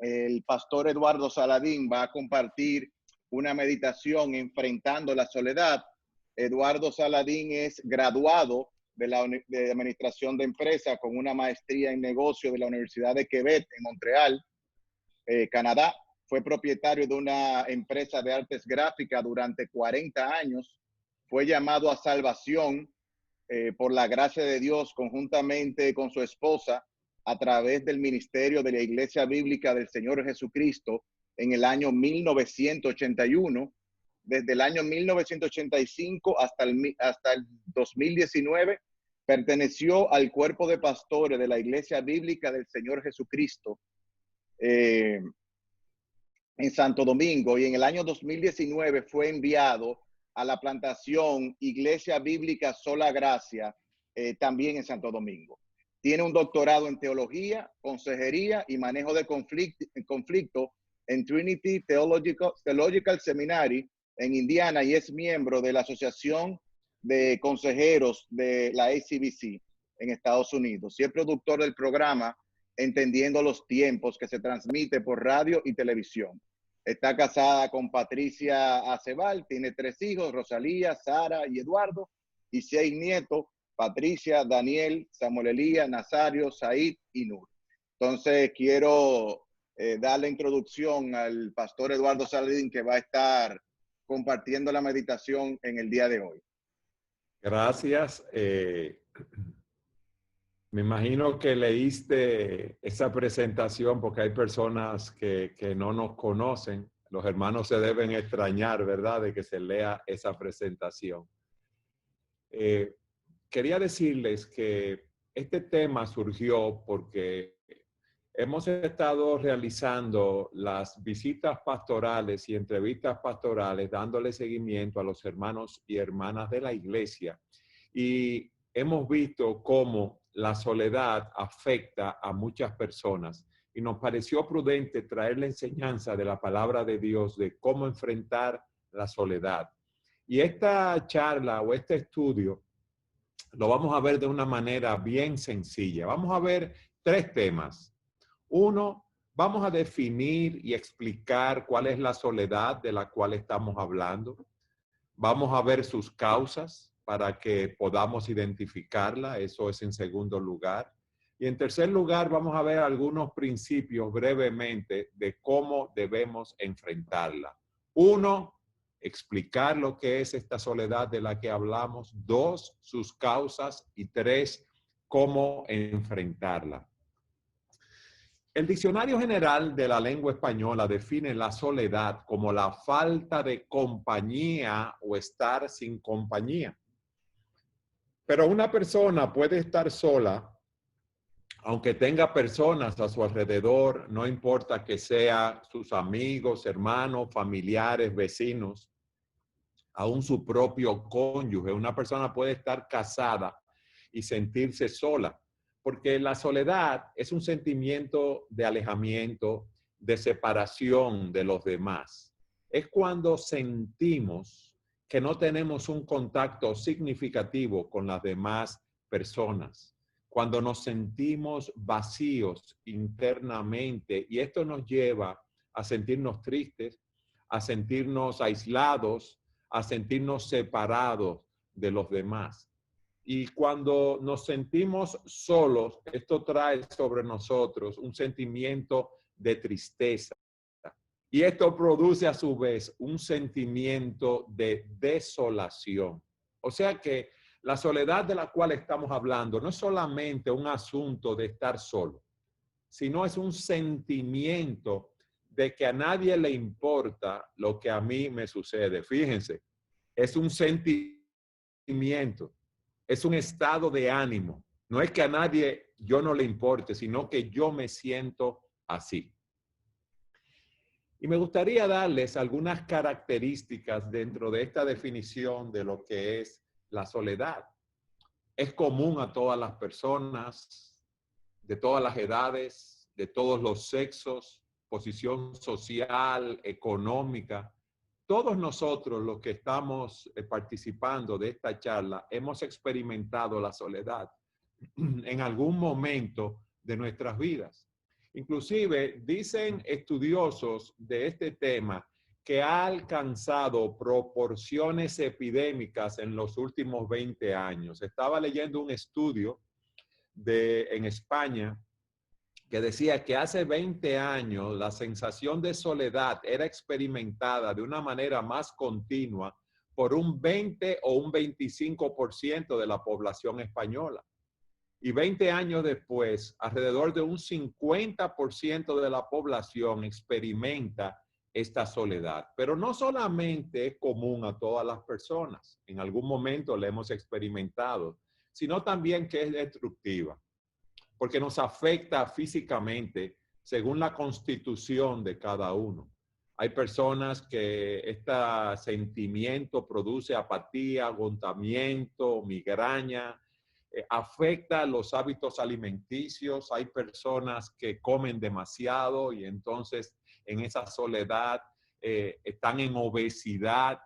el pastor Eduardo Saladín va a compartir una meditación enfrentando la soledad. Eduardo Saladín es graduado de Administración de Empresas con una maestría en negocio de la Universidad de Quebec en Montreal, Canadá. Fue propietario de una empresa de artes gráficas durante 40 años. Fue llamado a salvación por la gracia de Dios conjuntamente con su esposa a través del ministerio de la Iglesia Bíblica del Señor Jesucristo en el año 1981. Desde el año 1985 hasta el 2019 perteneció al cuerpo de pastores de la Iglesia Bíblica del Señor Jesucristo en Santo Domingo, y en el año 2019 fue enviado a la plantación Iglesia Bíblica Sola Gracia, también en Santo Domingo. Tiene un doctorado en teología, consejería y manejo de conflicto en Trinity Theological Seminary en Indiana, y es miembro de la Asociación de Consejeros de la ACBC en Estados Unidos. Y es productor del programa Entendiendo los Tiempos, que se transmite por radio y televisión. Está casada con Patricia Acebal, tiene 3 hijos, Rosalía, Sara y Eduardo, y 6 nietos, Patricia, Daniel, Samuel Elías, Nazario, Said y Nur. Entonces quiero dar la introducción al pastor Eduardo Saladín, que va a estar compartiendo la meditación en el día de hoy. Gracias. Me imagino que leíste esa presentación porque hay personas que no nos conocen. Los hermanos se deben extrañar, ¿verdad?, de que se lea esa presentación. Quería decirles que este tema surgió porque hemos estado realizando las visitas pastorales y entrevistas pastorales, dándole seguimiento a los hermanos y hermanas de la iglesia. Y hemos visto cómo la soledad afecta a muchas personas, y nos pareció prudente traer la enseñanza de la palabra de Dios de cómo enfrentar la soledad. Y esta charla o este estudio lo vamos a ver de una manera bien sencilla. Vamos a ver 3 temas. 1, vamos a definir y explicar cuál es la soledad de la cual estamos hablando. Vamos a ver sus causas para que podamos identificarla. Eso es en segundo lugar. Y en tercer lugar, vamos a ver algunos principios brevemente de cómo debemos enfrentarla. 1, explicar lo que es esta soledad de la que hablamos. 2, sus causas. Y 3, cómo enfrentarla. El Diccionario General de la Lengua Española define la soledad como la falta de compañía o estar sin compañía. Pero una persona puede estar sola aunque tenga personas a su alrededor, no importa que sean sus amigos, hermanos, familiares, vecinos, aún su propio cónyuge. Una persona puede estar casada y sentirse sola, porque la soledad es un sentimiento de alejamiento, de separación de los demás. Es cuando sentimos que no tenemos un contacto significativo con las demás personas, cuando nos sentimos vacíos internamente, y esto nos lleva a sentirnos tristes, a sentirnos aislados, a sentirnos separados de los demás. Y cuando nos sentimos solos, esto trae sobre nosotros un sentimiento de tristeza. Y esto produce a su vez un sentimiento de desolación. O sea que la soledad de la cual estamos hablando no es solamente un asunto de estar solo, sino es un sentimiento de que a nadie le importa lo que a mí me sucede. Fíjense, es un sentimiento, es un estado de ánimo. No es que a nadie yo no le importe, sino que yo me siento así. Y me gustaría darles algunas características dentro de esta definición de lo que es la soledad. Es común a todas las personas, de todas las edades, de todos los sexos, posición social, económica. Todos nosotros los que estamos participando de esta charla hemos experimentado la soledad en algún momento de nuestras vidas. Inclusive dicen estudiosos de este tema que ha alcanzado proporciones epidémicas en los últimos 20 años. Estaba leyendo un estudio en España que decía que hace 20 años la sensación de soledad era experimentada de una manera más continua por un 20 o un 25% de la población española. Y 20 años después, alrededor de un 50% de la población experimenta esta soledad. Pero no solamente es común a todas las personas, en algún momento la hemos experimentado, sino también que es destructiva, porque nos afecta físicamente según la constitución de cada uno. Hay personas que este sentimiento produce apatía, agotamiento, migraña, afecta los hábitos alimenticios. Hay personas que comen demasiado y entonces en esa soledad están en obesidad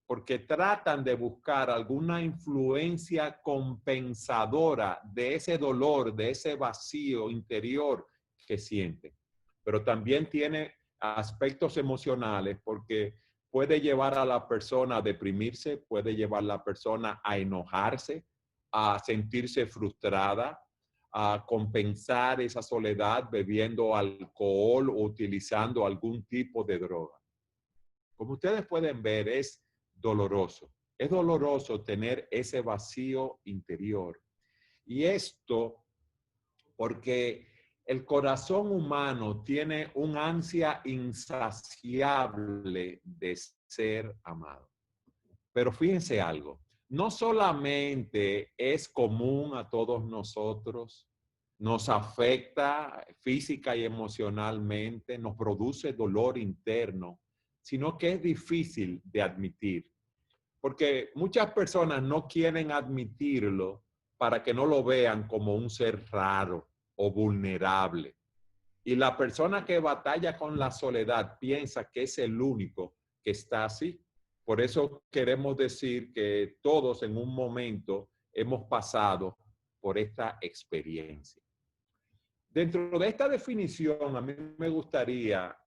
porque tratan de buscar alguna influencia compensadora de ese dolor, de ese vacío interior que sienten. Pero también tiene aspectos emocionales porque puede llevar a la persona a deprimirse, puede llevar a la persona a enojarse, a sentirse frustrada, a compensar esa soledad bebiendo alcohol o utilizando algún tipo de droga. Como ustedes pueden ver, es doloroso. Es doloroso tener ese vacío interior. Y esto porque el corazón humano tiene un ansia insaciable de ser amado. Pero fíjense algo, no solamente es común a todos nosotros, nos afecta física y emocionalmente, nos produce dolor interno, sino que es difícil de admitir. Porque muchas personas no quieren admitirlo para que no lo vean como un ser raro o vulnerable. Y la persona que batalla con la soledad piensa que es el único que está así. Por eso queremos decir que todos en un momento hemos pasado por esta experiencia. Dentro de esta definición, a mí me gustaría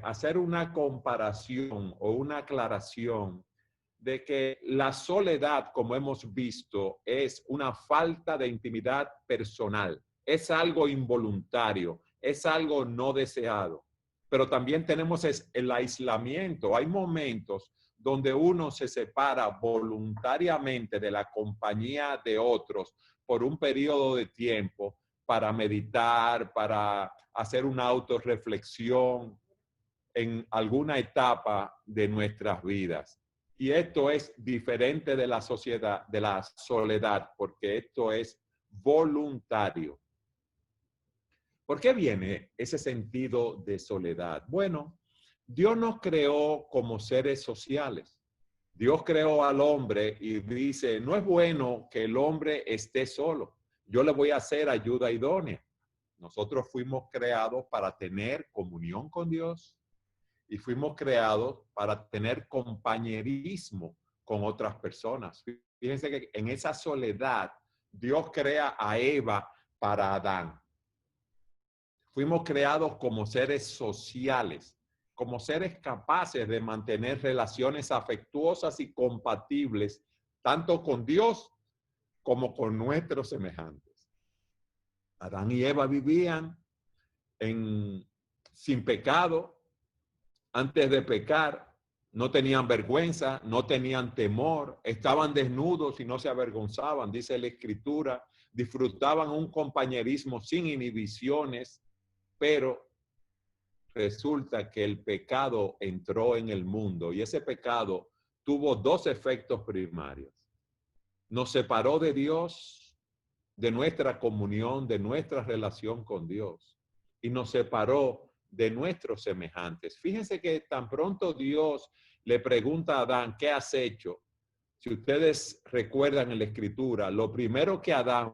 hacer una comparación o una aclaración de que la soledad, como hemos visto, es una falta de intimidad personal, es algo involuntario, es algo no deseado. Pero también tenemos el aislamiento. Hay momentos donde uno se separa voluntariamente de la compañía de otros por un periodo de tiempo para meditar, para hacer una autorreflexión en alguna etapa de nuestras vidas. Y esto es diferente de la sociedad, de la soledad, porque esto es voluntario. ¿Por qué viene ese sentido de soledad? Bueno, Dios nos creó como seres sociales. Dios creó al hombre y dice, no es bueno que el hombre esté solo. Yo le voy a hacer ayuda idónea. Nosotros fuimos creados para tener comunión con Dios y fuimos creados para tener compañerismo con otras personas. Fíjense que en esa soledad Dios crea a Eva para Adán. Fuimos creados como seres sociales, como seres capaces de mantener relaciones afectuosas y compatibles, tanto con Dios como con nuestros semejantes. Adán y Eva vivían sin pecado. Antes de pecar, no tenían vergüenza, no tenían temor, estaban desnudos y no se avergonzaban, dice la Escritura, disfrutaban un compañerismo sin inhibiciones, pero resulta que el pecado entró en el mundo y ese pecado tuvo dos efectos primarios. Nos separó de Dios, de nuestra comunión, de nuestra relación con Dios, y nos separó de nuestros semejantes. Fíjense que tan pronto Dios le pregunta a Adán, ¿qué has hecho? Si ustedes recuerdan en la Escritura, lo primero que Adán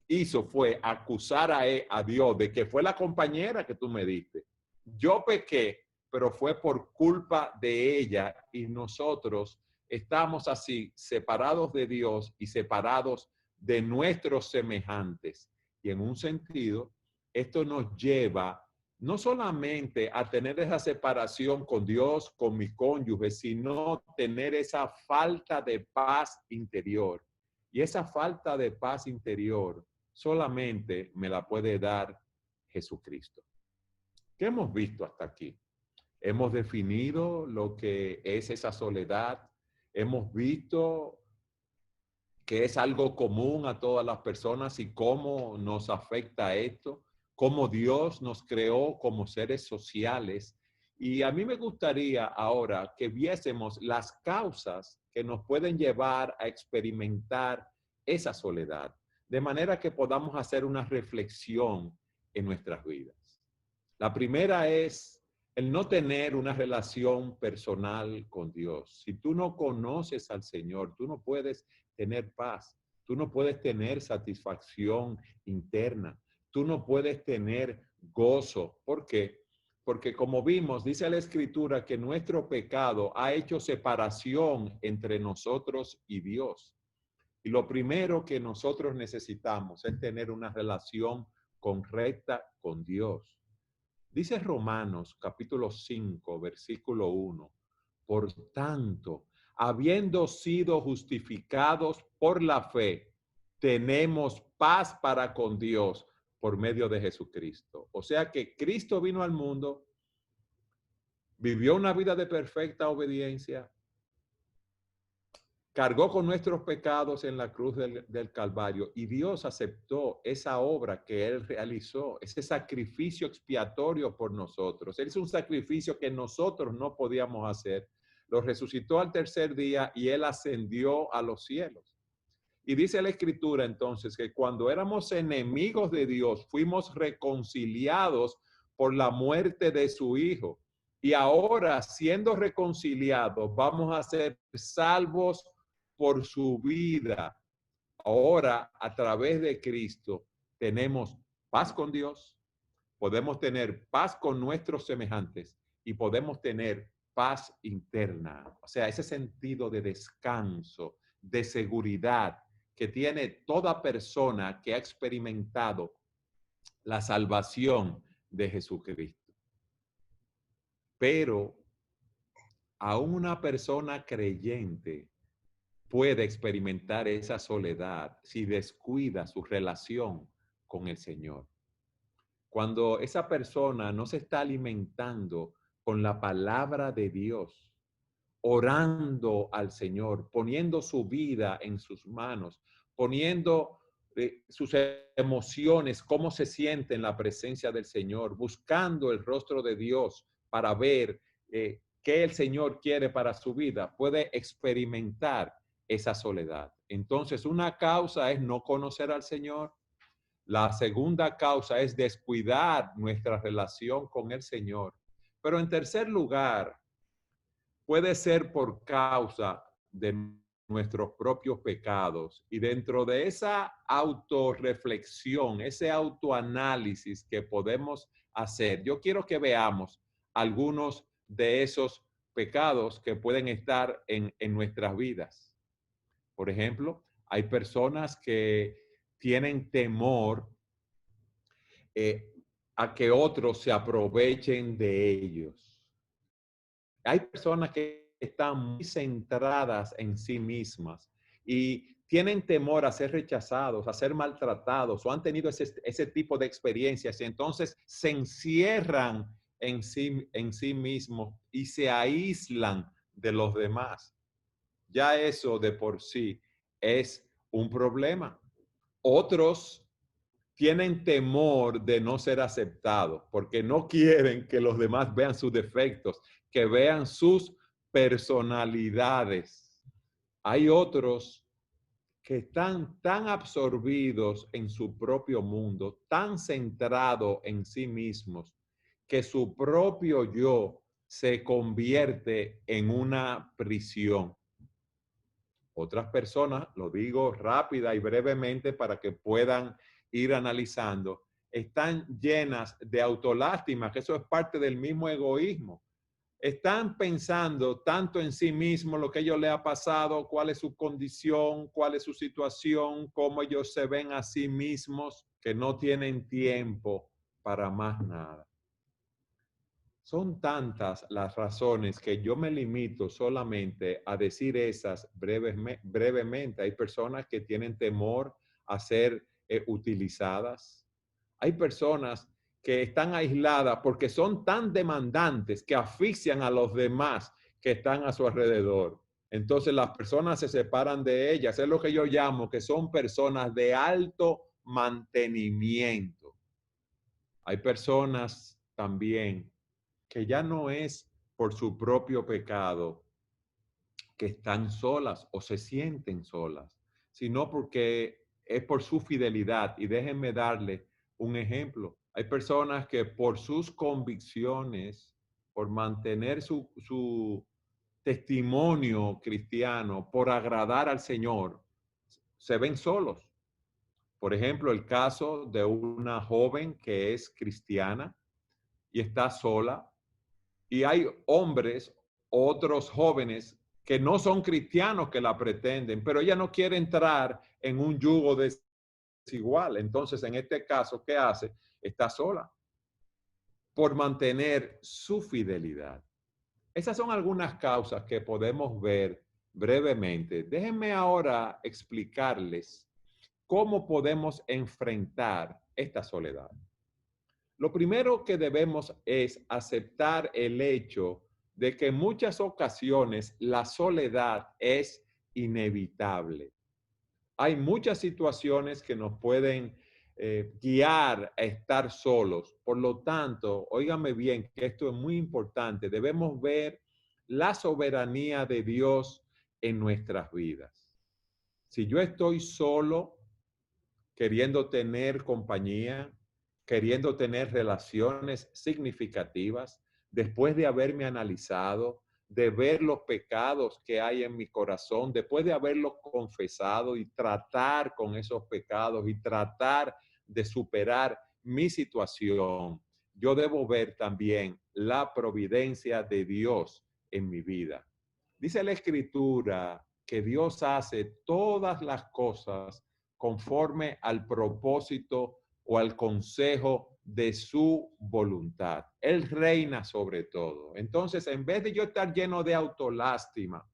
hizo fue acusar a Dios de que fue la compañera que tú me diste. Yo pequé, pero fue por culpa de ella y nosotros estamos así separados de Dios y separados de nuestros semejantes. Y en un sentido, esto nos lleva no solamente a tener esa separación con Dios, con mi cónyuge, sino tener esa falta de paz interior. Y esa falta de paz interior solamente me la puede dar Jesucristo. ¿Qué hemos visto hasta aquí? Hemos definido lo que es esa soledad. Hemos visto que es algo común a todas las personas y cómo nos afecta esto, cómo Dios nos creó como seres sociales. Y a mí me gustaría ahora que viésemos las causas que nos pueden llevar a experimentar esa soledad, de manera que podamos hacer una reflexión en nuestras vidas. La primera es el no tener una relación personal con Dios. Si tú no conoces al Señor, tú no puedes tener paz, tú no puedes tener satisfacción interna, tú no puedes tener gozo. ¿Por qué? Porque como vimos, dice la Escritura que nuestro pecado ha hecho separación entre nosotros y Dios. Y lo primero que nosotros necesitamos es tener una relación correcta con Dios. Dice Romanos capítulo 5, versículo 1. Por tanto, habiendo sido justificados por la fe, tenemos paz para con Dios por medio de Jesucristo. O sea que Cristo vino al mundo, vivió una vida de perfecta obediencia, cargó con nuestros pecados en la cruz del Calvario y Dios aceptó esa obra que Él realizó, ese sacrificio expiatorio por nosotros. Él hizo un sacrificio que nosotros no podíamos hacer. Lo resucitó al tercer día y Él ascendió a los cielos. Y dice la Escritura entonces que cuando éramos enemigos de Dios, fuimos reconciliados por la muerte de su Hijo. Y ahora, siendo reconciliados, vamos a ser salvos por su vida. Ahora, a través de Cristo, tenemos paz con Dios, podemos tener paz con nuestros semejantes y podemos tener paz interna. O sea, ese sentido de descanso, de seguridad que tiene toda persona que ha experimentado la salvación de Jesucristo. Pero aún una persona creyente puede experimentar esa soledad si descuida su relación con el Señor. Cuando esa persona no se está alimentando con la palabra de Dios, orando al Señor, poniendo su vida en sus manos, poniendo sus emociones, cómo se siente en la presencia del Señor, buscando el rostro de Dios para ver qué el Señor quiere para su vida, puede experimentar esa soledad. Entonces, una causa es no conocer al Señor. La segunda causa es descuidar nuestra relación con el Señor. Pero en tercer lugar, puede ser por causa de nuestros propios pecados. Y dentro de esa autorreflexión, ese autoanálisis que podemos hacer, yo quiero que veamos algunos de esos pecados que pueden estar en nuestras vidas. Por ejemplo, hay personas que tienen temor a que otros se aprovechen de ellos. Hay personas que están muy centradas en sí mismas y tienen temor a ser rechazados, a ser maltratados o han tenido ese tipo de experiencias y entonces se encierran en sí mismos y se aíslan de los demás. Ya eso de por sí es un problema. Otros tienen temor de no ser aceptados porque no quieren que los demás vean sus defectos, que vean sus personalidades. Hay otros que están tan absorbidos en su propio mundo, tan centrados en sí mismos, que su propio yo se convierte en una prisión. Otras personas, lo digo rápida y brevemente para que puedan ir analizando, están llenas de autolástima, que eso es parte del mismo egoísmo. Están pensando tanto en sí mismos, lo que a ellos les ha pasado, cuál es su condición, cuál es su situación, cómo ellos se ven a sí mismos, que no tienen tiempo para más nada. Son tantas las razones que yo me limito solamente a decir esas brevemente. Hay personas que tienen temor a ser utilizadas. Hay personas que están aisladas porque son tan demandantes que asfixian a los demás que están a su alrededor. Entonces las personas se separan de ellas. Es lo que yo llamo que son personas de alto mantenimiento. Hay personas también que ya no es por su propio pecado que están solas o se sienten solas, sino porque es por su fidelidad. Y déjenme darle un ejemplo. Hay personas que por sus convicciones, por mantener su testimonio cristiano, por agradar al Señor, se ven solos. Por ejemplo, el caso de una joven que es cristiana y está sola. Y hay hombres, otros jóvenes que no son cristianos que la pretenden, pero ella no quiere entrar en un yugo desigual. Entonces, en este caso, ¿qué hace? Está sola por mantener su fidelidad. Esas son algunas causas que podemos ver brevemente. Déjenme ahora explicarles cómo podemos enfrentar esta soledad. Lo primero que debemos es aceptar el hecho de que en muchas ocasiones la soledad es inevitable. Hay muchas situaciones que nos pueden guiar a estar solos. Por lo tanto, óigame bien que esto es muy importante. Debemos ver la soberanía de Dios en nuestras vidas. Si yo estoy solo, queriendo tener compañía, queriendo tener relaciones significativas, después de haberme analizado, de ver los pecados que hay en mi corazón, después de haberlos confesado y tratar con esos pecados y tratar de superar mi situación, yo debo ver también la providencia de Dios en mi vida. Dice la Escritura que Dios hace todas las cosas conforme al propósito o al consejo de su voluntad. Él reina sobre todo. Entonces, en vez de yo estar lleno de autolástima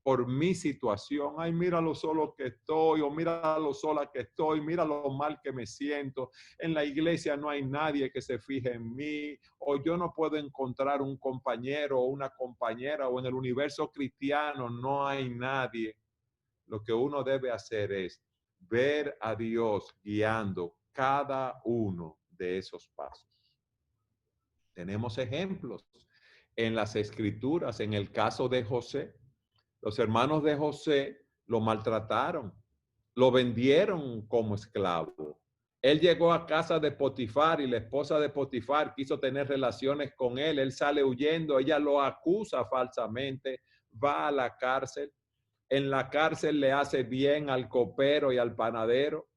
por mi situación, ay, mira lo solo que estoy, o mira lo sola que estoy, mira lo mal que me siento, en la iglesia no hay nadie que se fije en mí, o yo no puedo encontrar un compañero o una compañera, o en el universo cristiano no hay nadie. Lo que uno debe hacer es ver a Dios guiando cada uno de esos pasos. Tenemos ejemplos en las escrituras. En el caso de José, los hermanos de José lo maltrataron, lo vendieron como esclavo. Él llegó a casa de Potifar y la esposa de Potifar quiso tener relaciones con él. Él sale huyendo, ella lo acusa falsamente, va a la cárcel. En la cárcel le hace bien al copero y al panadero.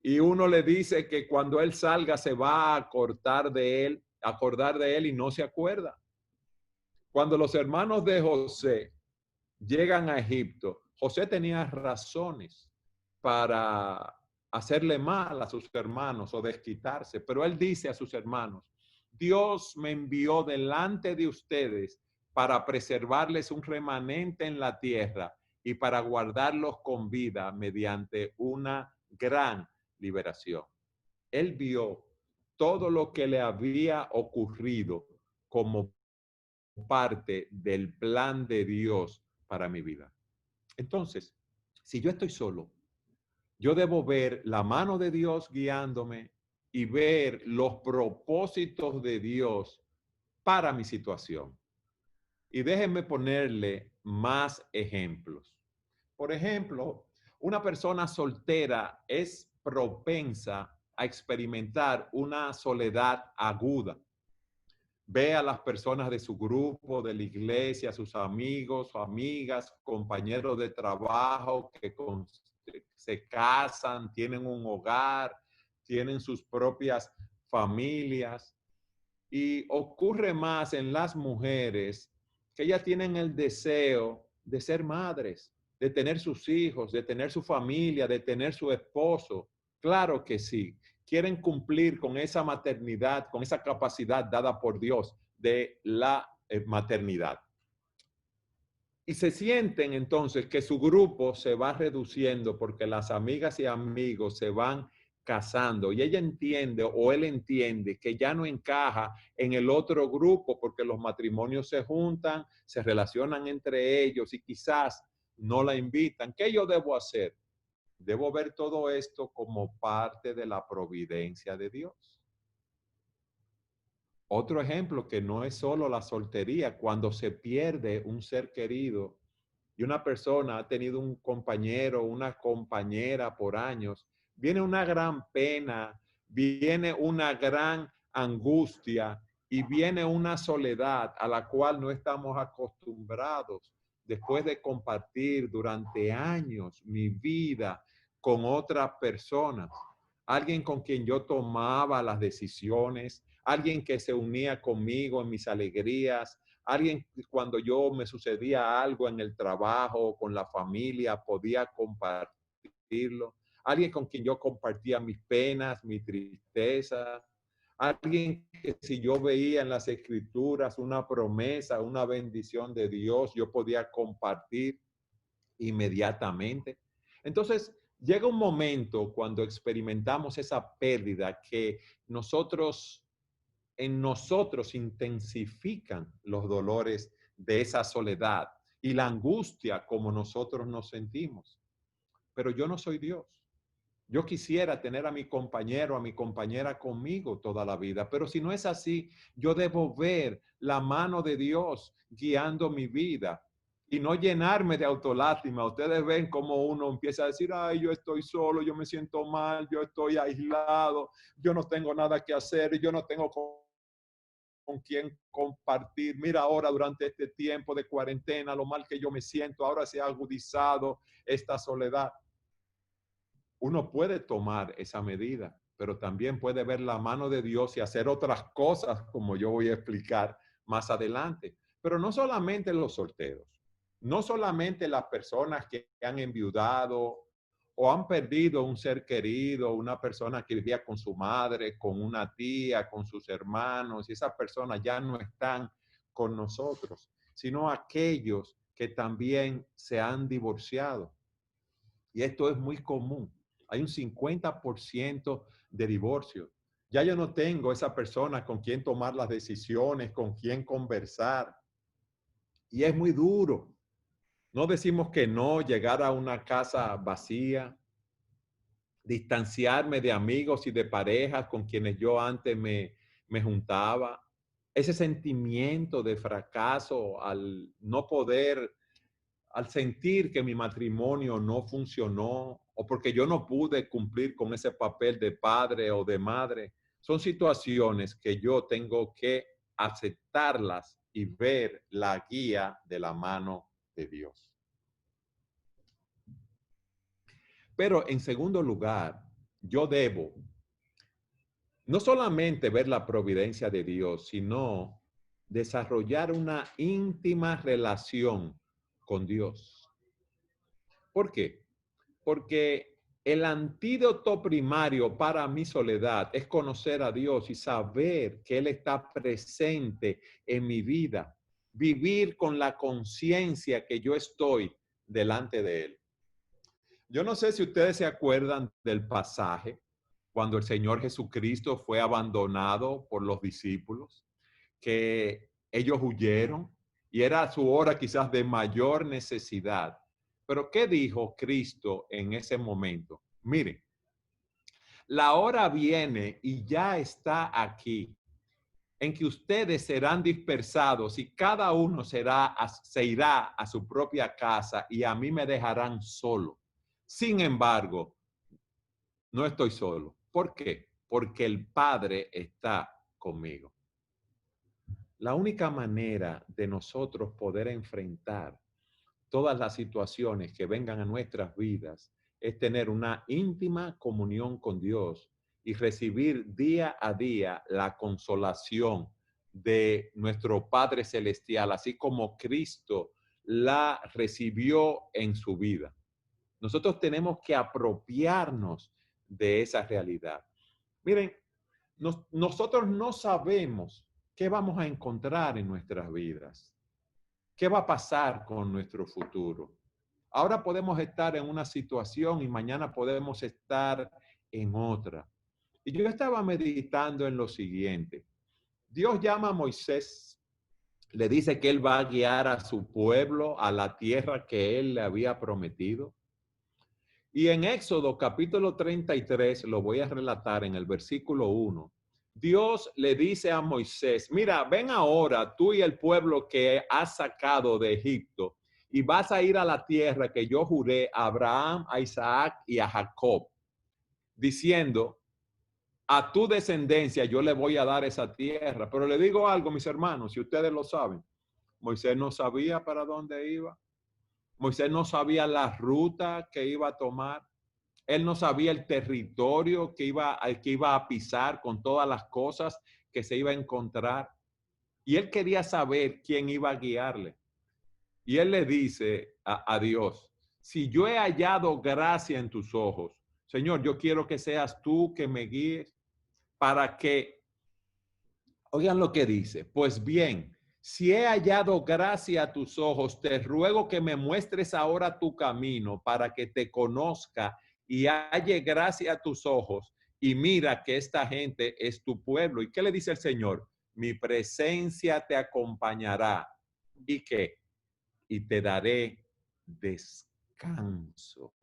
Y uno le dice que cuando él salga se va a acordar de él y no se acuerda. Cuando los hermanos de José llegan a Egipto, José tenía razones para hacerle mal a sus hermanos o desquitarse, pero él dice a sus hermanos, Dios me envió delante de ustedes para preservarles un remanente en la tierra y para guardarlos con vida mediante una gran liberación. Él vio todo lo que le había ocurrido como parte del plan de Dios para mi vida. Entonces, si yo estoy solo, yo debo ver la mano de Dios guiándome y ver los propósitos de Dios para mi situación. Y déjenme ponerle más ejemplos. Por ejemplo, una persona soltera es propensa a experimentar una soledad aguda. Ve a las personas de su grupo, de la iglesia, sus amigos o amigas, compañeros de trabajo que se casan, tienen un hogar, tienen sus propias familias. Y ocurre más en las mujeres que ellas tienen el deseo de ser madres, de tener sus hijos, de tener su familia, de tener su esposo. Claro que sí. quieren cumplir con esa maternidad, con esa capacidad dada por Dios de la maternidad. Y se sienten entonces que su grupo se va reduciendo porque las amigas y amigos se van casando y ella entiende o él entiende que ya no encaja en el otro grupo porque los matrimonios se juntan, se relacionan entre ellos y quizás no la invitan. ¿Qué yo debo hacer? Debo ver todo esto como parte de la providencia de Dios. Otro ejemplo que no es solo la soltería, cuando se pierde un ser querido y una persona ha tenido un compañero, una compañera por años, viene una gran pena, viene una gran angustia y viene una soledad a la cual no estamos acostumbrados después de compartir durante años mi vida con otras personas. Alguien con quien yo tomaba las decisiones, alguien que se unía conmigo en mis alegrías, alguien cuando yo me sucedía algo en el trabajo, con la familia, podía compartirlo. Alguien con quien yo compartía mis penas, mi tristeza. Alguien que si yo veía en las escrituras una promesa, una bendición de Dios, yo podía compartir inmediatamente. Entonces, llega un momento cuando experimentamos esa pérdida que en nosotros intensifican los dolores de esa soledad y la angustia como nosotros nos sentimos. Pero yo no soy Dios. Yo quisiera tener a mi compañero, a mi compañera conmigo toda la vida, pero si no es así, yo debo ver la mano de Dios guiando mi vida y no llenarme de autolástima. Ustedes ven cómo uno empieza a decir, ay, yo estoy solo, yo me siento mal, yo estoy aislado, yo no tengo nada que hacer, yo no tengo con quién compartir. Mira ahora durante este tiempo de cuarentena, lo mal que yo me siento, ahora se ha agudizado esta soledad. Uno puede tomar esa medida, pero también puede ver la mano de Dios y hacer otras cosas, como yo voy a explicar más adelante. Pero no solamente los solteros, no solamente las personas que han enviudado o han perdido un ser querido, una persona que vivía con su madre, con una tía, con sus hermanos, y esas personas ya no están con nosotros, sino aquellos que también se han divorciado. Y esto es muy común. Hay un 50% de divorcios. Ya yo no tengo esa persona con quien tomar las decisiones, con quien conversar. Y es muy duro. No decimos que no, llegar a una casa vacía, distanciarme de amigos y de parejas con quienes yo antes me juntaba. Ese sentimiento de fracaso al no poder, al sentir que mi matrimonio no funcionó o porque yo no pude cumplir con ese papel de padre o de madre, son situaciones que yo tengo que aceptarlas y ver la guía de la mano de Dios. Pero en segundo lugar, yo debo no solamente ver la providencia de Dios, sino desarrollar una íntima relación con Dios. ¿Por qué? Porque el antídoto primario para mi soledad es conocer a Dios y saber que Él está presente en mi vida. Vivir con la conciencia que yo estoy delante de Él. Yo no sé si ustedes se acuerdan del pasaje cuando el Señor Jesucristo fue abandonado por los discípulos, que ellos huyeron y era su hora quizás de mayor necesidad. Pero ¿qué dijo Cristo en ese momento? Miren, la hora viene y ya está aquí, en que ustedes serán dispersados y cada uno se irá a su propia casa y a mí me dejarán solo. Sin embargo, no estoy solo. ¿Por qué? Porque el Padre está conmigo. La única manera de nosotros poder enfrentar todas las situaciones que vengan a nuestras vidas es tener una íntima comunión con Dios y recibir día a día la consolación de nuestro Padre Celestial, así como Cristo la recibió en su vida. Nosotros tenemos que apropiarnos de esa realidad. Miren, nosotros no sabemos qué vamos a encontrar en nuestras vidas, qué va a pasar con nuestro futuro. Ahora podemos estar en una situación y mañana podemos estar en otra. Y yo estaba meditando en lo siguiente. Dios llama a Moisés, le dice que él va a guiar a su pueblo a la tierra que él le había prometido. Y en Éxodo capítulo 33, lo voy a relatar en el versículo 1, Dios le dice a Moisés, mira, ven ahora tú y el pueblo que has sacado de Egipto y vas a ir a la tierra que yo juré a Abraham, a Isaac y a Jacob, diciendo, a tu descendencia yo le voy a dar esa tierra. Pero le digo algo, mis hermanos, si ustedes lo saben, Moisés no sabía para dónde iba. Moisés no sabía la ruta que iba a tomar. Él no sabía el territorio al que iba a pisar con todas las cosas que se iba a encontrar. Y él quería saber quién iba a guiarle. Y él le dice a Dios, si yo he hallado gracia en tus ojos, Señor, yo quiero que seas tú que me guíes para que, oigan lo que dice, pues bien, si he hallado gracia a tus ojos, te ruego que me muestres ahora tu camino para que te conozca y halle gracia a tus ojos y mira que esta gente es tu pueblo. ¿Y qué le dice el Señor? Mi presencia te acompañará. ¿Y qué? Y te daré descanso.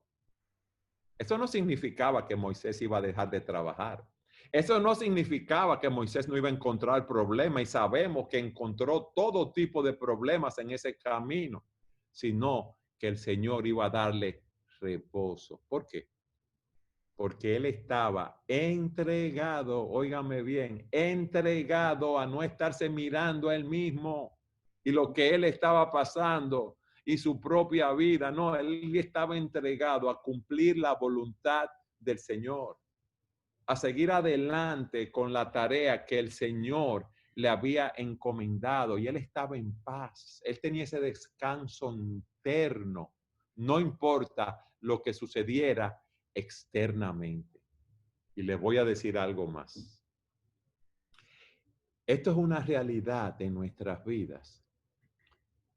Eso no significaba que Moisés iba a dejar de trabajar. Eso no significaba que Moisés no iba a encontrar problemas y sabemos que encontró todo tipo de problemas en ese camino, sino que el Señor iba a darle reposo. ¿Por qué? Porque él estaba entregado, óigame bien, entregado a no estarse mirando a él mismo y lo que él estaba pasando y su propia vida. No, él estaba entregado a cumplir la voluntad del Señor, a seguir adelante con la tarea que el Señor le había encomendado y él estaba en paz. Él tenía ese descanso interno, no importa lo que sucediera externamente. Y les voy a decir algo más. Esto es una realidad en nuestras vidas,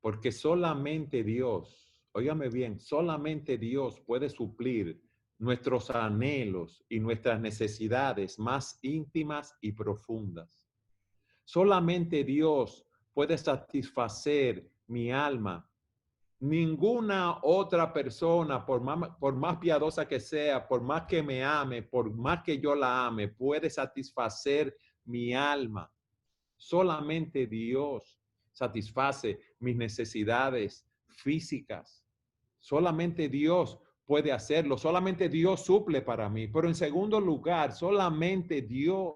porque solamente Dios, óigame bien, solamente Dios puede suplir nuestros anhelos y nuestras necesidades más íntimas y profundas. Solamente Dios puede satisfacer mi alma. Ninguna otra persona, por más piadosa que sea, por más que me ame, por más que yo la ame, puede satisfacer mi alma. Solamente Dios satisface mis necesidades físicas. Solamente Dios puede hacerlo. Solamente Dios suple para mí. Pero en segundo lugar, solamente Dios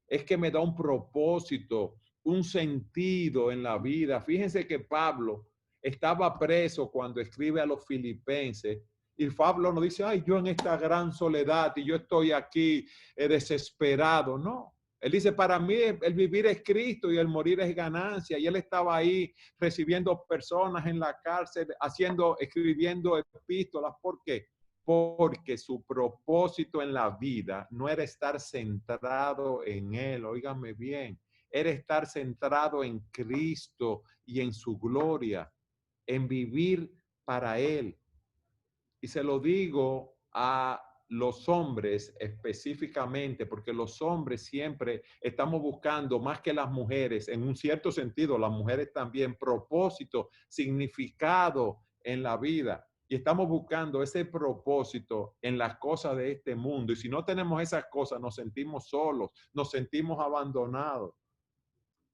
es que me da un propósito, un sentido en la vida. Fíjense que Pablo estaba preso cuando escribe a los filipenses y Pablo no dice, ay, yo en esta gran soledad y yo estoy aquí desesperado. No, él dice, para mí el vivir es Cristo y el morir es ganancia. Y él estaba ahí recibiendo personas en la cárcel, escribiendo epístolas. ¿Por qué? Porque su propósito en la vida no era estar centrado en él, óigame bien, era estar centrado en Cristo y en su gloria, en vivir para él. Y se lo digo a los hombres específicamente, porque los hombres siempre estamos buscando más que las mujeres, en un cierto sentido, las mujeres también, propósito, significado en la vida. Y estamos buscando ese propósito en las cosas de este mundo. Y si no tenemos esas cosas, nos sentimos solos, nos sentimos abandonados.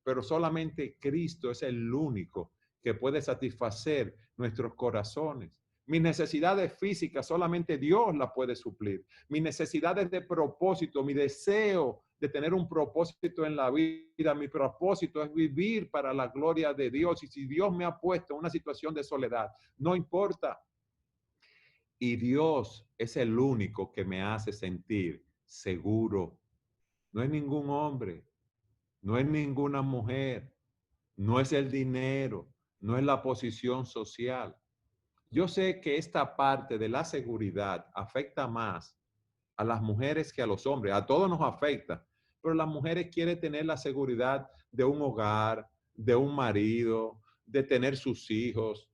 Pero solamente Cristo es el único que puede satisfacer nuestros corazones. Mis necesidades físicas solamente Dios las puede suplir. Mis necesidades de propósito, mi deseo de tener un propósito en la vida, mi propósito es vivir para la gloria de Dios. Y si Dios me ha puesto en una situación de soledad, no importa. Y Dios es el único que me hace sentir seguro. No es ningún hombre, no es ninguna mujer, no es el dinero, no es la posición social. Yo sé que esta parte de la seguridad afecta más a las mujeres que a los hombres. A todos nos afecta, pero las mujeres quieren tener la seguridad de un hogar, de un marido, de tener sus hijos,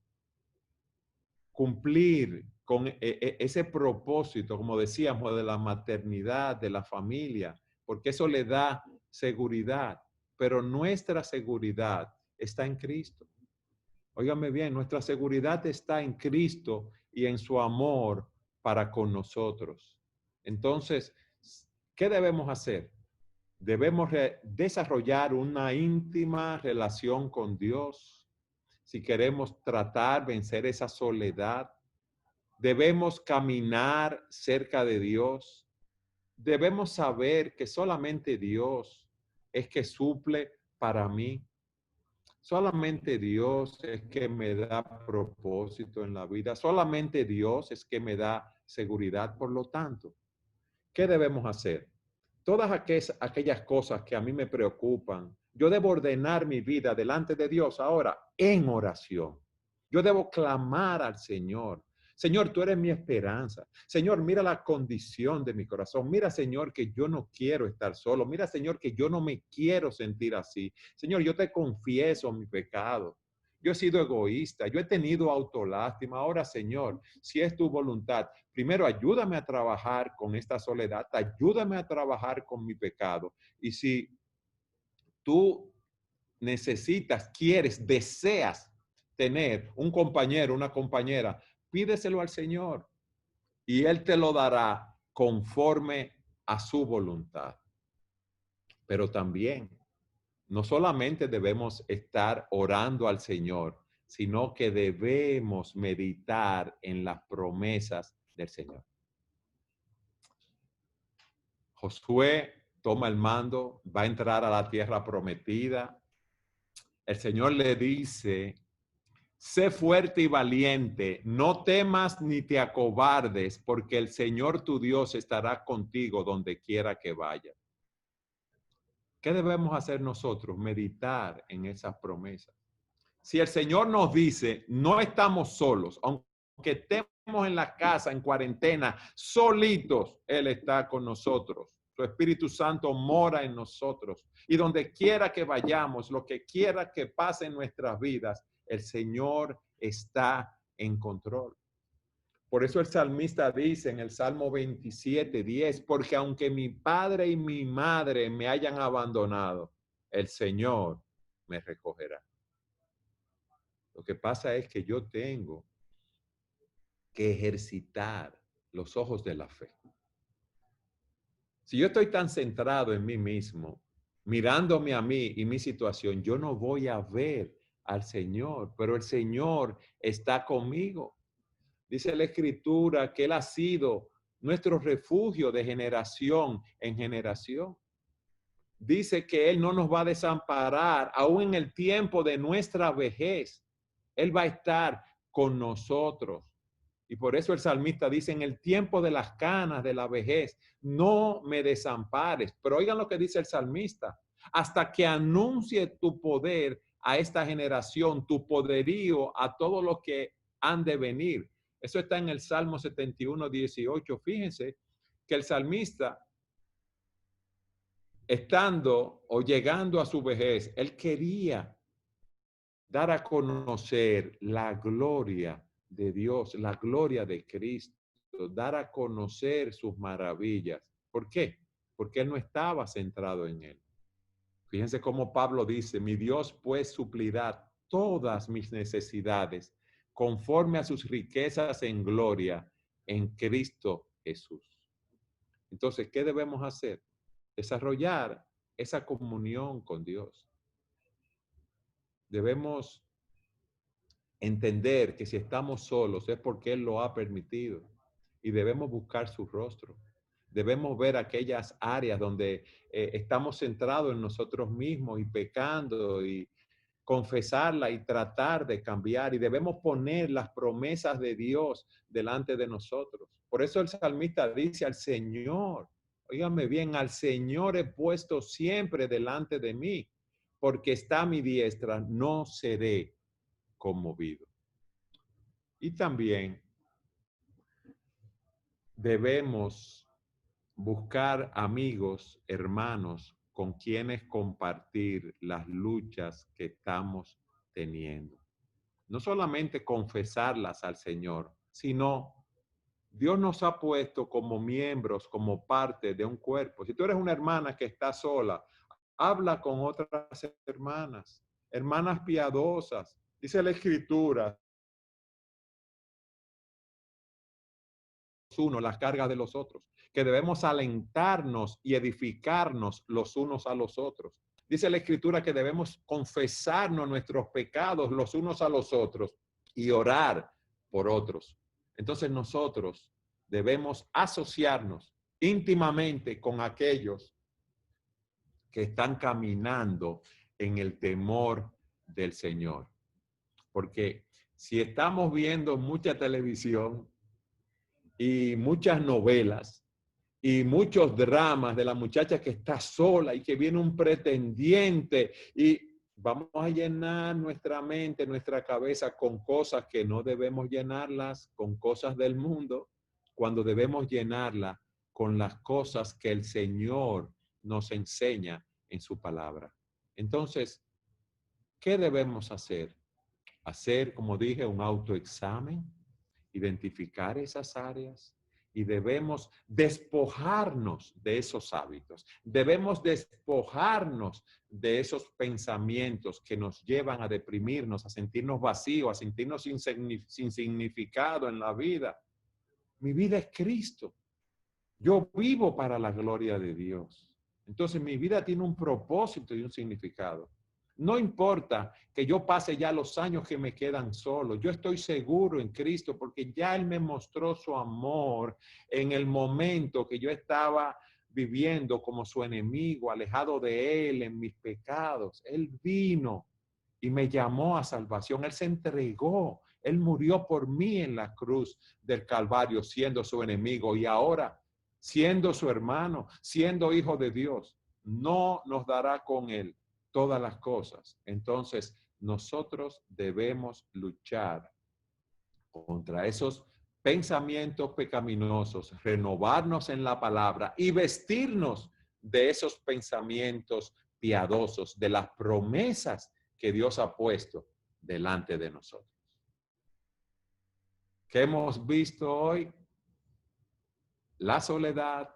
cumplir con ese propósito, como decíamos, de la maternidad, de la familia, porque eso le da seguridad, pero nuestra seguridad está en Cristo. Óigame bien, nuestra seguridad está en Cristo y en su amor para con nosotros. Entonces, ¿qué debemos hacer? Debemos desarrollar una íntima relación con Dios. Si queremos tratar, vencer esa soledad, debemos caminar cerca de Dios. Debemos saber que solamente Dios es que suple para mí. Solamente Dios es que me da propósito en la vida. Solamente Dios es que me da seguridad. Por lo tanto, ¿qué debemos hacer? Todas aquellas cosas que a mí me preocupan, yo debo ordenar mi vida delante de Dios ahora en oración. Yo debo clamar al Señor. Señor, tú eres mi esperanza. Señor, mira la condición de mi corazón. Mira, Señor, que yo no quiero estar solo. Mira, Señor, que yo no me quiero sentir así. Señor, yo te confieso mi pecado. Yo he sido egoísta. Yo he tenido autolástima. Ahora, Señor, si es tu voluntad, primero ayúdame a trabajar con esta soledad. Ayúdame a trabajar con mi pecado. Y si tú necesitas, quieres, deseas tener un compañero, una compañera, pídeselo al Señor y Él te lo dará conforme a su voluntad. Pero también, no solamente debemos estar orando al Señor, sino que debemos meditar en las promesas del Señor. Josué toma el mando, va a entrar a la tierra prometida. El Señor le dice: sé fuerte y valiente, no temas ni te acobardes, porque el Señor tu Dios estará contigo donde quiera que vayas. ¿Qué debemos hacer nosotros? Meditar en esas promesas. Si el Señor nos dice, no estamos solos, aunque estemos en la casa, en cuarentena, solitos, Él está con nosotros. Su Espíritu Santo mora en nosotros. Y donde quiera que vayamos, lo que quiera que pase en nuestras vidas, el Señor está en control. Por eso el salmista dice en el Salmo 27:10, porque aunque mi padre y mi madre me hayan abandonado, el Señor me recogerá. Lo que pasa es que yo tengo que ejercitar los ojos de la fe. Si yo estoy tan centrado en mí mismo, mirándome a mí y mi situación, yo no voy a ver al Señor, pero el Señor está conmigo. Dice la Escritura que Él ha sido nuestro refugio de generación en generación. Dice que Él no nos va a desamparar, aún en el tiempo de nuestra vejez. Él va a estar con nosotros. Y por eso el salmista dice, en el tiempo de las canas, de la vejez, no me desampares. Pero oigan lo que dice el salmista, hasta que anuncie tu poder a esta generación, tu poderío a todos los que han de venir. Eso está en el Salmo 71:18. Fíjense que el salmista, estando o llegando a su vejez, él quería dar a conocer la gloria de Dios, la gloria de Cristo, dar a conocer sus maravillas. ¿Por qué? Porque él no estaba centrado en él. Fíjense cómo Pablo dice, mi Dios pues suplirá todas mis necesidades conforme a sus riquezas en gloria en Cristo Jesús. Entonces, ¿qué debemos hacer? Desarrollar esa comunión con Dios. Debemos entender que si estamos solos es porque Él lo ha permitido y debemos buscar su rostro. Debemos ver aquellas áreas donde estamos centrados en nosotros mismos y pecando y confesarla y tratar de cambiar, y debemos poner las promesas de Dios delante de nosotros. Por eso el salmista dice al Señor, óigame bien, al Señor he puesto siempre delante de mí, porque está a mi diestra, no seré conmovido. Y también debemos buscar amigos, hermanos, con quienes compartir las luchas que estamos teniendo. No solamente confesarlas al Señor, sino Dios nos ha puesto como miembros, como parte de un cuerpo. Si tú eres una hermana que está sola, habla con otras hermanas, hermanas piadosas. Dice la Escritura, uno las cargas de los otros, que debemos alentarnos y edificarnos los unos a los otros. Dice la Escritura que debemos confesarnos nuestros pecados los unos a los otros y orar por otros. Entonces nosotros debemos asociarnos íntimamente con aquellos que están caminando en el temor del Señor. Porque si estamos viendo mucha televisión y muchas novelas y muchos dramas de la muchacha que está sola y que viene un pretendiente y vamos a llenar nuestra mente, nuestra cabeza con cosas que no debemos llenarlas, con cosas del mundo, cuando debemos llenarla con las cosas que el Señor nos enseña en su palabra. Entonces, ¿qué debemos hacer? Hacer, como dije, un autoexamen, identificar esas áreas y debemos despojarnos de esos hábitos. Debemos despojarnos de esos pensamientos que nos llevan a deprimirnos, a sentirnos vacíos, a sentirnos sin significado en la vida. Mi vida es Cristo. Yo vivo para la gloria de Dios. Entonces mi vida tiene un propósito y un significado. No importa que yo pase ya los años que me quedan solo. Yo estoy seguro en Cristo porque ya Él me mostró su amor en el momento que yo estaba viviendo como su enemigo, alejado de Él en mis pecados. Él vino y me llamó a salvación. Él se entregó. Él murió por mí en la cruz del Calvario, siendo su enemigo. Y ahora, siendo su hermano, siendo hijo de Dios, no nos dará con Él todas las cosas. Entonces, nosotros debemos luchar contra esos pensamientos pecaminosos, renovarnos en la palabra y vestirnos de esos pensamientos piadosos, de las promesas que Dios ha puesto delante de nosotros. ¿Qué hemos visto hoy? La soledad,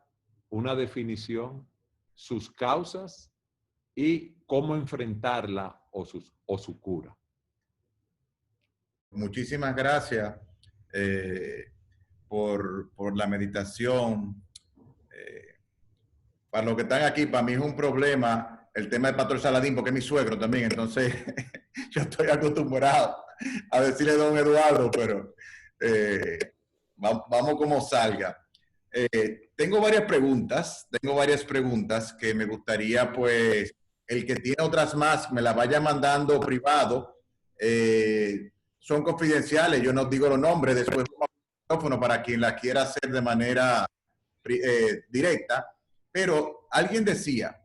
una definición, sus causas y cómo enfrentarla o su cura. Muchísimas gracias por la meditación. Para los que están aquí, para mí es un problema el tema del Pastor Saladín, porque es mi suegro también, entonces yo estoy acostumbrado a decirle don Eduardo, pero vamos como salga. Tengo varias preguntas que me gustaría, pues, el que tiene otras más me las vaya mandando privado. Son confidenciales, yo no digo los nombres, después micrófono para quien la quiera hacer de manera directa. Pero alguien decía,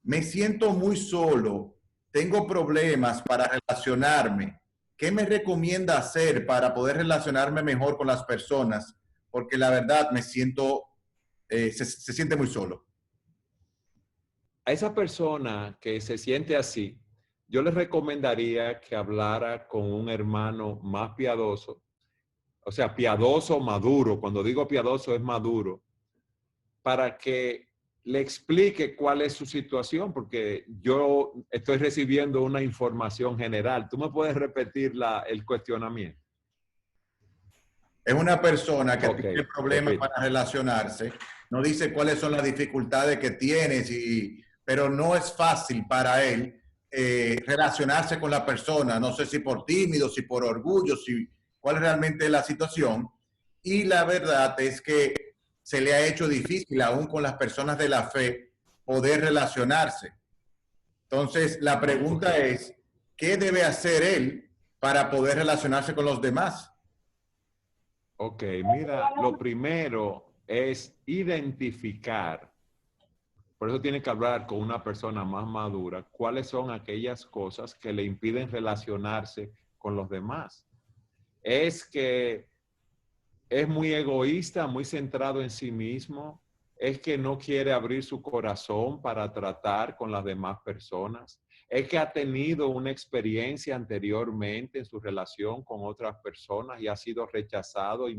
me siento muy solo, tengo problemas para relacionarme. ¿Qué me recomienda hacer para poder relacionarme mejor con las personas? Porque la verdad me siento, se siente muy solo. A esa persona que se siente así, yo les recomendaría que hablara con un hermano más piadoso, o sea, piadoso maduro. Cuando digo piadoso es maduro, para que le explique cuál es su situación, porque yo estoy recibiendo una información general. ¿Tú me puedes repetir el cuestionamiento? Es una persona que tiene problemas para relacionarse, no dice cuáles son las dificultades que tienes, pero no es fácil para él relacionarse con la persona. No sé si por tímido, si por orgullo, cuál es realmente la situación. Y la verdad es que se le ha hecho difícil, aún con las personas de la fe, poder relacionarse. Entonces, la pregunta es, ¿qué debe hacer él para poder relacionarse con los demás? Ok, mira, lo primero es identificar, por eso tiene que hablar con una persona más madura, cuáles son aquellas cosas que le impiden relacionarse con los demás. Es que es muy egoísta, muy centrado en sí mismo, es que no quiere abrir su corazón para tratar con las demás personas, es que ha tenido una experiencia anteriormente en su relación con otras personas y ha sido rechazado y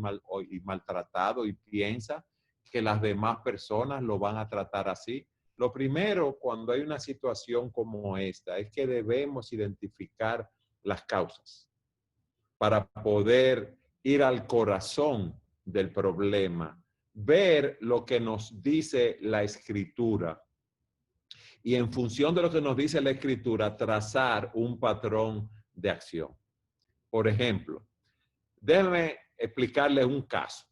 maltratado y piensa que las demás personas lo van a tratar así. Lo primero, cuando hay una situación como esta, es que debemos identificar las causas para poder ir al corazón del problema, ver lo que nos dice la Escritura y en función de lo que nos dice la Escritura, trazar un patrón de acción. Por ejemplo, déjenme explicarles un caso.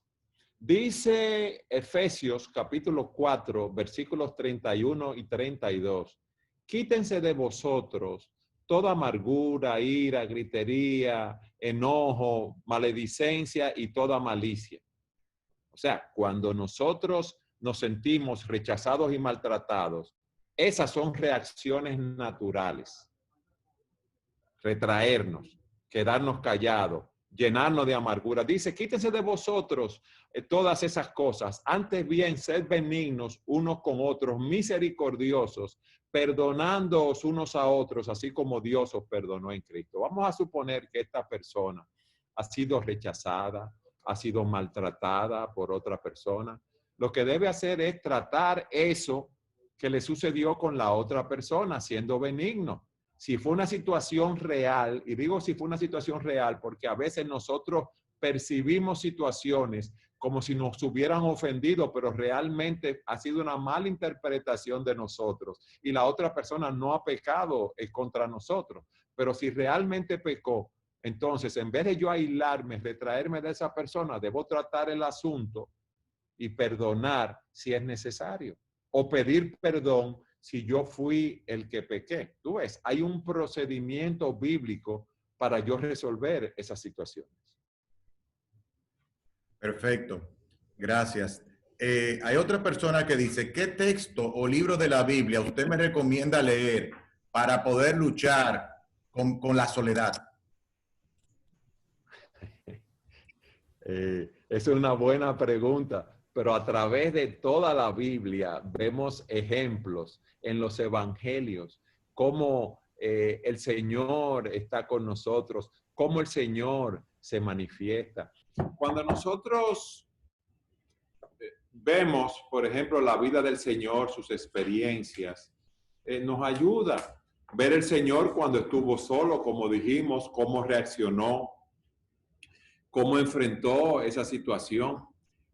Dice Efesios capítulo 4, versículos 31 y 32. Quítense de vosotros toda amargura, ira, gritería, enojo, maledicencia y toda malicia. O sea, cuando nosotros nos sentimos rechazados y maltratados, esas son reacciones naturales. Retraernos, quedarnos callados, llenarnos de amargura. Dice, quítense de vosotros todas esas cosas. Antes bien, sed benignos unos con otros, misericordiosos, perdonándoos unos a otros, así como Dios os perdonó en Cristo. Vamos a suponer que esta persona ha sido rechazada, ha sido maltratada por otra persona. Lo que debe hacer es tratar eso que le sucedió con la otra persona, siendo benigno. Si fue una situación real, y digo si fue una situación real porque a veces nosotros percibimos situaciones como si nos hubieran ofendido, pero realmente ha sido una mala interpretación de nosotros y la otra persona no ha pecado contra nosotros. Pero si realmente pecó, entonces en vez de yo aislarme, retraerme de esa persona, debo tratar el asunto y perdonar si es necesario o pedir perdón si yo fui el que pequé. Tú ves, hay un procedimiento bíblico para yo resolver esas situaciones. Perfecto, gracias. Hay otra persona que dice, ¿qué texto o libro de la Biblia usted me recomienda leer para poder luchar con la soledad? Es una buena pregunta, pero a través de toda la Biblia vemos ejemplos en los evangelios, cómo el Señor está con nosotros, cómo el Señor se manifiesta. Cuando nosotros vemos, por ejemplo, la vida del Señor, sus experiencias, nos ayuda a ver el Señor cuando estuvo solo, como dijimos, cómo reaccionó, cómo enfrentó esa situación.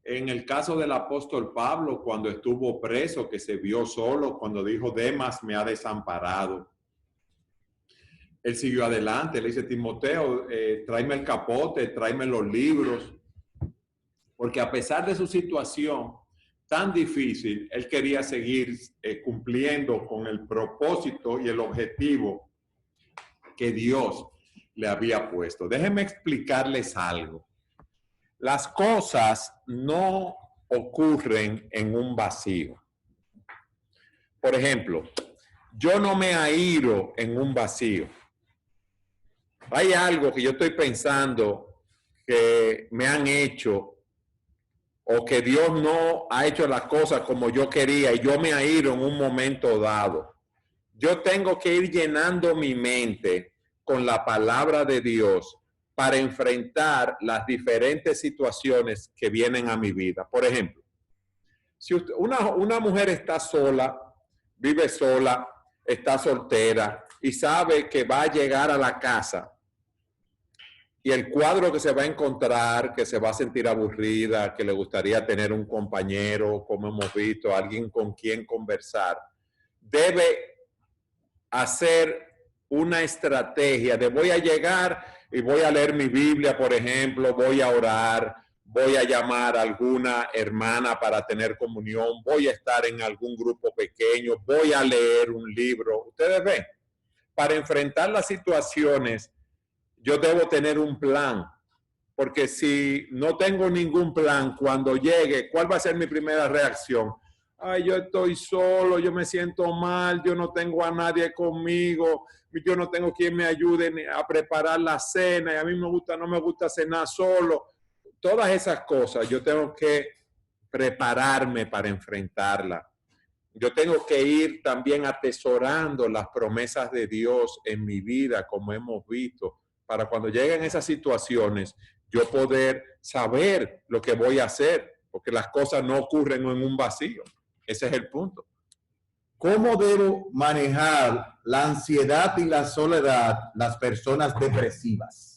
En el caso del apóstol Pablo, cuando estuvo preso, que se vio solo, cuando dijo, Demas me ha desamparado. Él siguió adelante, le dice, Timoteo, tráeme el capote, tráeme los libros. Porque a pesar de su situación tan difícil, él quería seguir cumpliendo con el propósito y el objetivo que Dios le había puesto. Déjenme explicarles algo. Las cosas no ocurren en un vacío. Por ejemplo, yo no me airo en un vacío. Hay algo que yo estoy pensando que me han hecho o que Dios no ha hecho las cosas como yo quería y yo me airo en un momento dado. Yo tengo que ir llenando mi mente con la palabra de Dios para enfrentar las diferentes situaciones que vienen a mi vida. Por ejemplo, si una mujer está sola, vive sola, está soltera y sabe que va a llegar a la casa y el cuadro que se va a encontrar, que se va a sentir aburrida, que le gustaría tener un compañero, como hemos visto, alguien con quien conversar, debe hacer una estrategia de voy a llegar y voy a leer mi Biblia, por ejemplo, voy a orar, voy a llamar a alguna hermana para tener comunión, voy a estar en algún grupo pequeño, voy a leer un libro. Ustedes ven, para enfrentar las situaciones, yo debo tener un plan, porque si no tengo ningún plan, cuando llegue, ¿cuál va a ser mi primera reacción? Ay, yo estoy solo, yo me siento mal, yo no tengo a nadie conmigo, yo no tengo quien me ayude a preparar la cena, y a mí no me gusta cenar solo. Todas esas cosas yo tengo que prepararme para enfrentarla. Yo tengo que ir también atesorando las promesas de Dios en mi vida, como hemos visto, para cuando lleguen esas situaciones, yo poder saber lo que voy a hacer, porque las cosas no ocurren en un vacío. Ese es el punto. ¿Cómo debo manejar la ansiedad y la soledad las personas depresivas?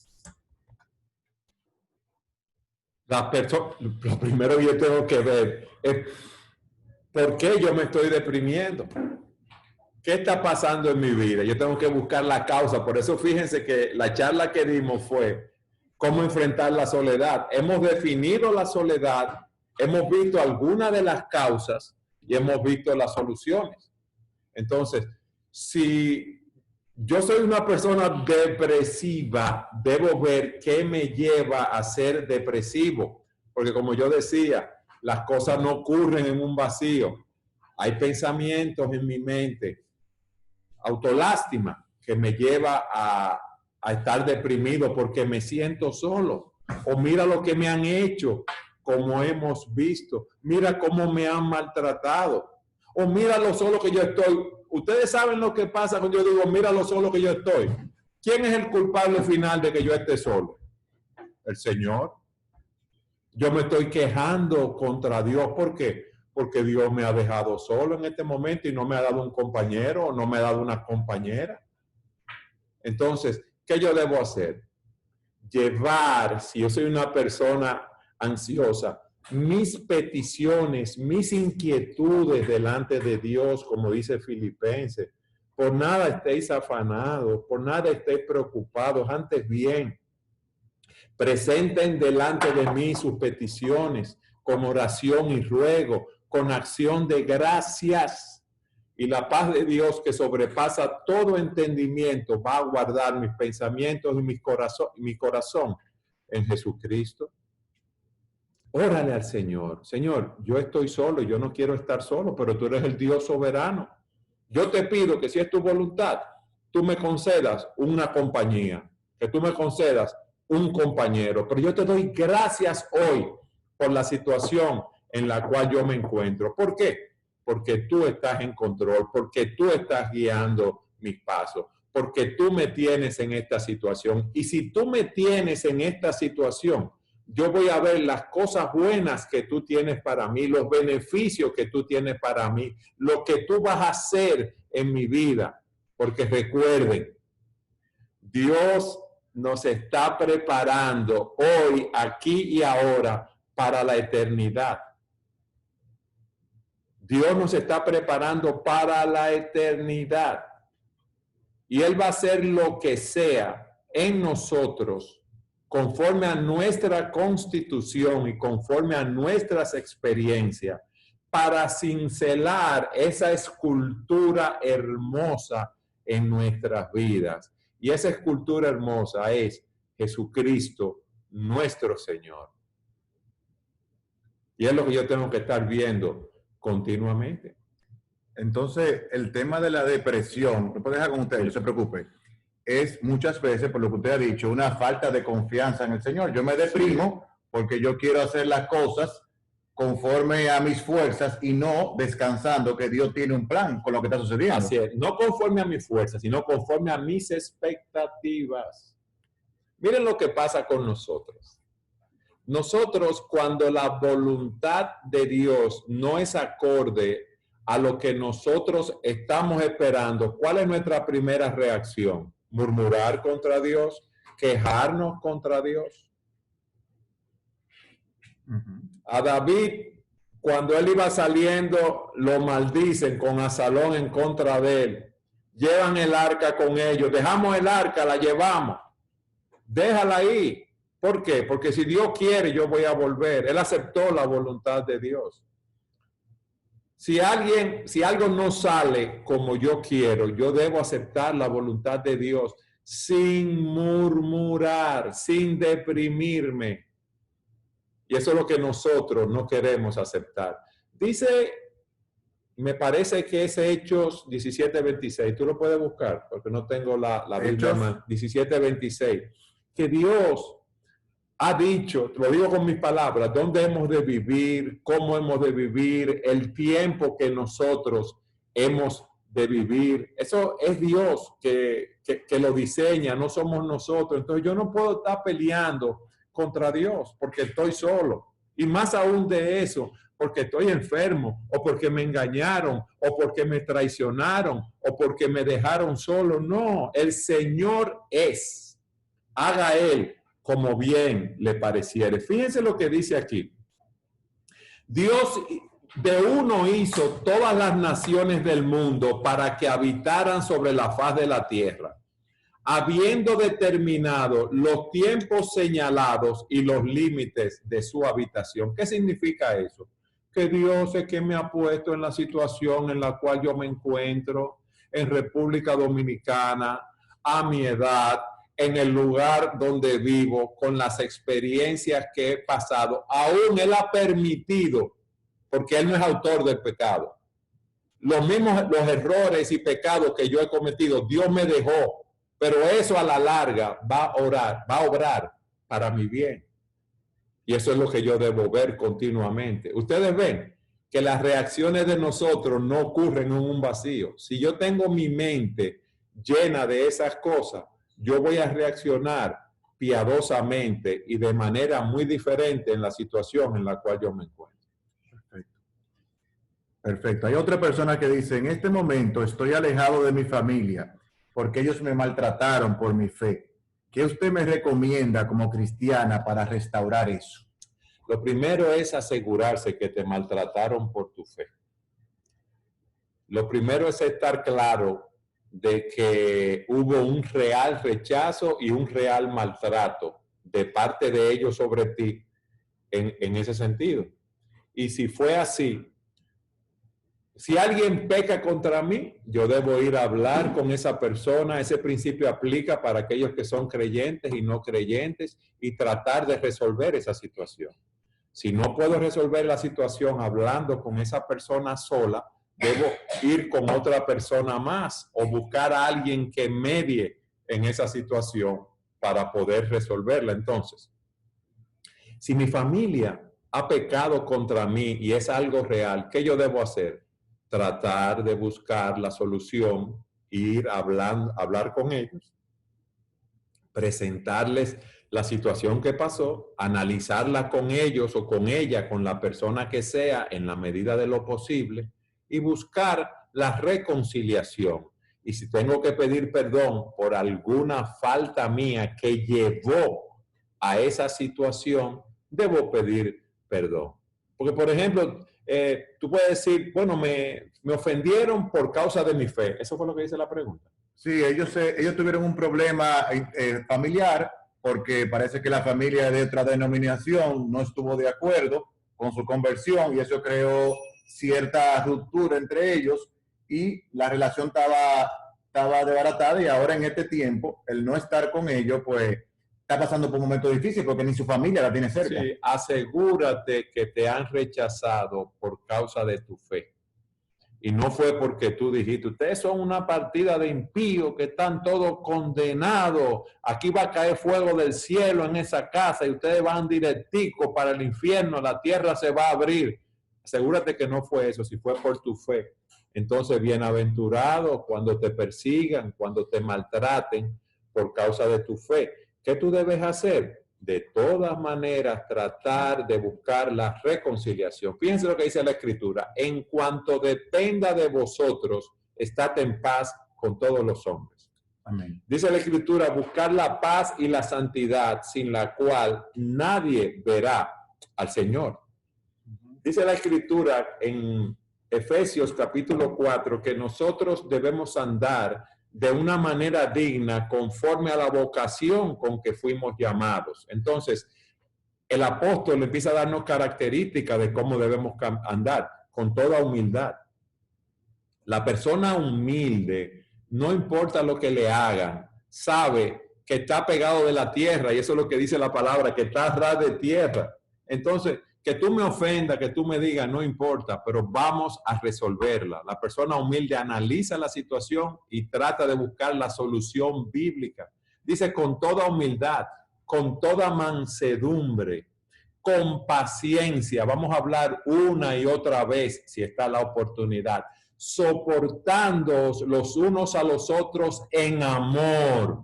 Lo primero que yo tengo que ver es ¿por qué yo me estoy deprimiendo? ¿Qué está pasando en mi vida? Yo tengo que buscar la causa. Por eso fíjense que la charla que dimos fue cómo enfrentar la soledad. Hemos definido la soledad, hemos visto algunas de las causas y hemos visto las soluciones. Entonces, si yo soy una persona depresiva, debo ver qué me lleva a ser depresivo. Porque como yo decía, las cosas no ocurren en un vacío. Hay pensamientos en mi mente, autolástima, que me lleva a estar deprimido porque me siento solo. O mira lo que me han hecho, como hemos visto. Mira cómo me han maltratado. O mira lo solo que yo estoy. Ustedes saben lo que pasa cuando yo digo, mira lo solo que yo estoy. ¿Quién es el culpable final de que yo esté solo? El Señor. Yo me estoy quejando contra Dios. ¿Por qué? Porque Dios me ha dejado solo en este momento y no me ha dado un compañero o no me ha dado una compañera. Entonces, ¿qué yo debo hacer? Llevar, si yo soy una persona ansiosa, mis peticiones, mis inquietudes delante de Dios, como dice Filipenses. Por nada estéis afanados, por nada estéis preocupados, antes bien, presenten delante de mí sus peticiones con oración y ruego, con acción de gracias. Y la paz de Dios que sobrepasa todo entendimiento va a guardar mis pensamientos y mi corazón en Jesucristo. Órale al Señor. Señor, yo estoy solo, yo no quiero estar solo, pero tú eres el Dios soberano. Yo te pido que si es tu voluntad, tú me concedas una compañía, que tú me concedas un compañero. Pero yo te doy gracias hoy por la situación en la cual yo me encuentro. ¿Por qué? Porque tú estás en control, porque tú estás guiando mis pasos, porque tú me tienes en esta situación. Y si tú me tienes en esta situación, yo voy a ver las cosas buenas que tú tienes para mí, los beneficios que tú tienes para mí, lo que tú vas a hacer en mi vida. Porque recuerden, Dios nos está preparando hoy, aquí y ahora para la eternidad. Dios nos está preparando para la eternidad. Y Él va a hacer lo que sea en nosotros conforme a nuestra constitución y conforme a nuestras experiencias, para cincelar esa escultura hermosa en nuestras vidas. Y esa escultura hermosa es Jesucristo, nuestro Señor. Y es lo que yo tengo que estar viendo continuamente. Entonces, el tema de la depresión, lo puedo dejar con usted, no se preocupe, es muchas veces, por lo que usted ha dicho, una falta de confianza en el Señor. Yo me deprimo porque yo quiero hacer las cosas conforme a mis fuerzas y no descansando que Dios tiene un plan con lo que está sucediendo. Así es, no conforme a mis fuerzas, sino conforme a mis expectativas. Miren lo que pasa con nosotros. Nosotros, cuando la voluntad de Dios no es acorde a lo que nosotros estamos esperando, ¿cuál es nuestra primera reacción? Murmurar contra Dios, quejarnos contra Dios. A David, cuando él iba saliendo, lo maldicen con Absalón en contra de él. Llevan el arca con ellos. Dejamos el arca, la llevamos. Déjala ahí. ¿Por qué? Porque si Dios quiere, yo voy a volver. Él aceptó la voluntad de Dios. Si algo no sale como yo quiero, yo debo aceptar la voluntad de Dios sin murmurar, sin deprimirme. Y eso es lo que nosotros no queremos aceptar. Dice, me parece que es Hechos 17:26. Tú lo puedes buscar, porque no tengo la Biblia más. 17:26. Que Dios ha dicho, lo digo con mis palabras, dónde hemos de vivir, cómo hemos de vivir, el tiempo que nosotros hemos de vivir. Eso es Dios que lo diseña, no somos nosotros. Entonces yo no puedo estar peleando contra Dios porque estoy solo. Y más aún de eso, porque estoy enfermo, o porque me engañaron, o porque me traicionaron, o porque me dejaron solo. No, el Señor es. Haga Él como bien le pareciere. Fíjense lo que dice aquí. Dios de uno hizo todas las naciones del mundo para que habitaran sobre la faz de la tierra, habiendo determinado los tiempos señalados y los límites de su habitación. ¿Qué significa eso? Que Dios es quien me ha puesto en la situación en la cual yo me encuentro, en República Dominicana, a mi edad, en el lugar donde vivo, con las experiencias que he pasado. Aún Él ha permitido, porque Él no es autor del pecado. Los errores y pecados que yo he cometido, Dios me dejó, pero eso a la larga va a obrar para mi bien. Y eso es lo que yo debo ver continuamente. Ustedes ven que las reacciones de nosotros no ocurren en un vacío. Si yo tengo mi mente llena de esas cosas, yo voy a reaccionar piadosamente y de manera muy diferente en la situación en la cual yo me encuentro. Perfecto. Perfecto. Hay otra persona que dice, en este momento estoy alejado de mi familia porque ellos me maltrataron por mi fe. ¿Qué usted me recomienda como cristiana para restaurar eso? Lo primero es asegurarse que te maltrataron por tu fe. Lo primero es estar claro de que hubo un real rechazo y un real maltrato de parte de ellos sobre ti en ese sentido. Y si fue así, si alguien peca contra mí, yo debo ir a hablar con esa persona. Ese principio aplica para aquellos que son creyentes y no creyentes y tratar de resolver esa situación. Si no puedo resolver la situación hablando con esa persona sola, debo ir con otra persona más o buscar a alguien que medie en esa situación para poder resolverla. Entonces, si mi familia ha pecado contra mí y es algo real, ¿qué yo debo hacer? Tratar de buscar la solución, ir a hablar con ellos, presentarles la situación que pasó, analizarla con ellos o con ella, con la persona que sea, en la medida de lo posible, y buscar la reconciliación. Y si tengo que pedir perdón por alguna falta mía que llevó a esa situación, debo pedir perdón. Porque, por ejemplo, tú puedes decir, bueno, me ofendieron por causa de mi fe. Eso fue lo que dice la pregunta. Sí, ellos tuvieron un problema familiar porque parece que la familia de otra denominación no estuvo de acuerdo con su conversión y eso creó cierta ruptura entre ellos y la relación estaba desbaratada y ahora en este tiempo, el no estar con ellos, pues está pasando por un momento difícil porque ni su familia la tiene cerca. Sí, asegúrate que te han rechazado por causa de tu fe. Y no fue porque tú dijiste, ustedes son una partida de impíos que están todos condenados. Aquí va a caer fuego del cielo en esa casa y ustedes van directico para el infierno, la tierra se va a abrir. Asegúrate que no fue eso, si fue por tu fe. Entonces, bienaventurado cuando te persigan, cuando te maltraten por causa de tu fe. ¿Qué tú debes hacer? De todas maneras, tratar de buscar la reconciliación. Fíjense lo que dice la Escritura. En cuanto dependa de vosotros, estad en paz con todos los hombres. Amén. Dice la Escritura, buscar la paz y la santidad, sin la cual nadie verá al Señor. Dice la Escritura en Efesios capítulo 4 que nosotros debemos andar de una manera digna conforme a la vocación con que fuimos llamados. Entonces, el apóstol empieza a darnos características de cómo debemos andar, con toda humildad. La persona humilde, no importa lo que le hagan, sabe que está pegado de la tierra, y eso es lo que dice la palabra, que está a ras de tierra. Entonces, que tú me ofendas, que tú me digas, no importa, pero vamos a resolverla. La persona humilde analiza la situación y trata de buscar la solución bíblica. Dice con toda humildad. con toda mansedumbre, con paciencia. Vamos a hablar una y otra vez, si está la oportunidad, soportándoos los unos a los otros en amor,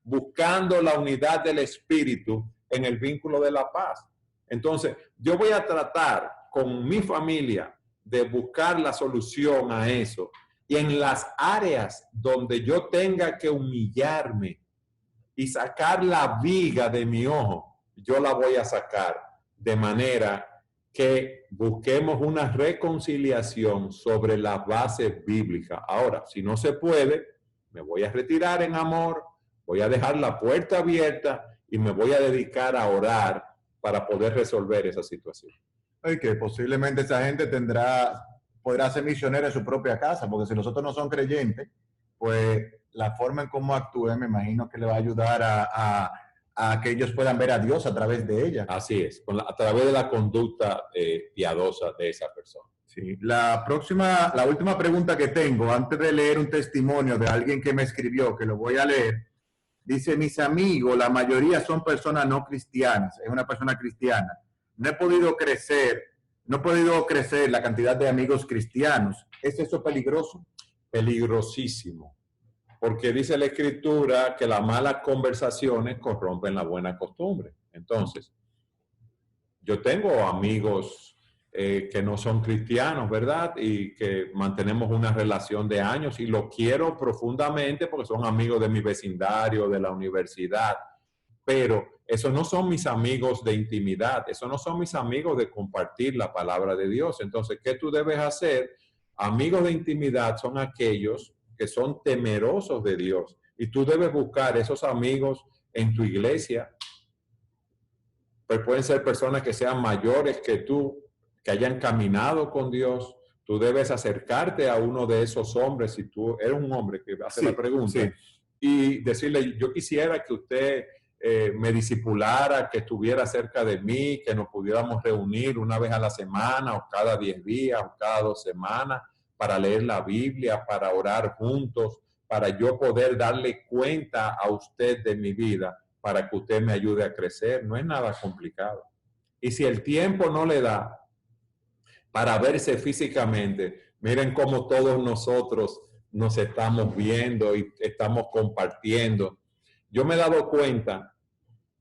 buscando la unidad del espíritu en el vínculo de la paz. Entonces, yo voy a tratar con mi familia de buscar la solución a eso. Y en las áreas donde yo tenga que humillarme y sacar la viga de mi ojo, yo la voy a sacar, de manera que busquemos una reconciliación sobre las bases bíblicas. Ahora, si no se puede, me voy a retirar en amor, voy a dejar la puerta abierta y me voy a dedicar a orar para poder resolver esa situación. Y que posiblemente esa gente podrá ser misionera en su propia casa, porque si los otros no son creyentes, pues la forma en cómo actúe, me imagino que le va a ayudar a que ellos puedan ver a Dios a través de ella. Así es, a través de la conducta piadosa de esa persona. Sí. La última pregunta que tengo, antes de leer un testimonio de alguien que me escribió, que lo voy a leer, dice: mis amigos, la mayoría son personas no cristianas, es una persona cristiana. No he podido crecer la cantidad de amigos cristianos. ¿Es eso peligroso? Peligrosísimo. Porque dice la Escritura que las malas conversaciones corrompen la buena costumbre. Entonces, yo tengo amigos que no son cristianos, ¿verdad? Y que mantenemos una relación de años y los quiero profundamente porque son amigos de mi vecindario, de la universidad. Pero esos no son mis amigos de intimidad, esos no son mis amigos de compartir la palabra de Dios. Entonces, ¿qué tú debes hacer? Amigos de intimidad son aquellos que son temerosos de Dios. Y tú debes buscar esos amigos en tu iglesia. Pues pueden ser personas que sean mayores que tú, que hayan caminado con Dios. Tú debes acercarte a uno de esos hombres, si tú eres un hombre que hace la pregunta, y decirle: yo quisiera que usted me discipulara, que estuviera cerca de mí, que nos pudiéramos reunir una vez a la semana, o cada 10 días, o cada 2 semanas, para leer la Biblia, para orar juntos, para yo poder darle cuenta a usted de mi vida, para que usted me ayude a crecer. No es nada complicado. Y si el tiempo no le da para verse físicamente, miren cómo todos nosotros nos estamos viendo y estamos compartiendo. Yo me he dado cuenta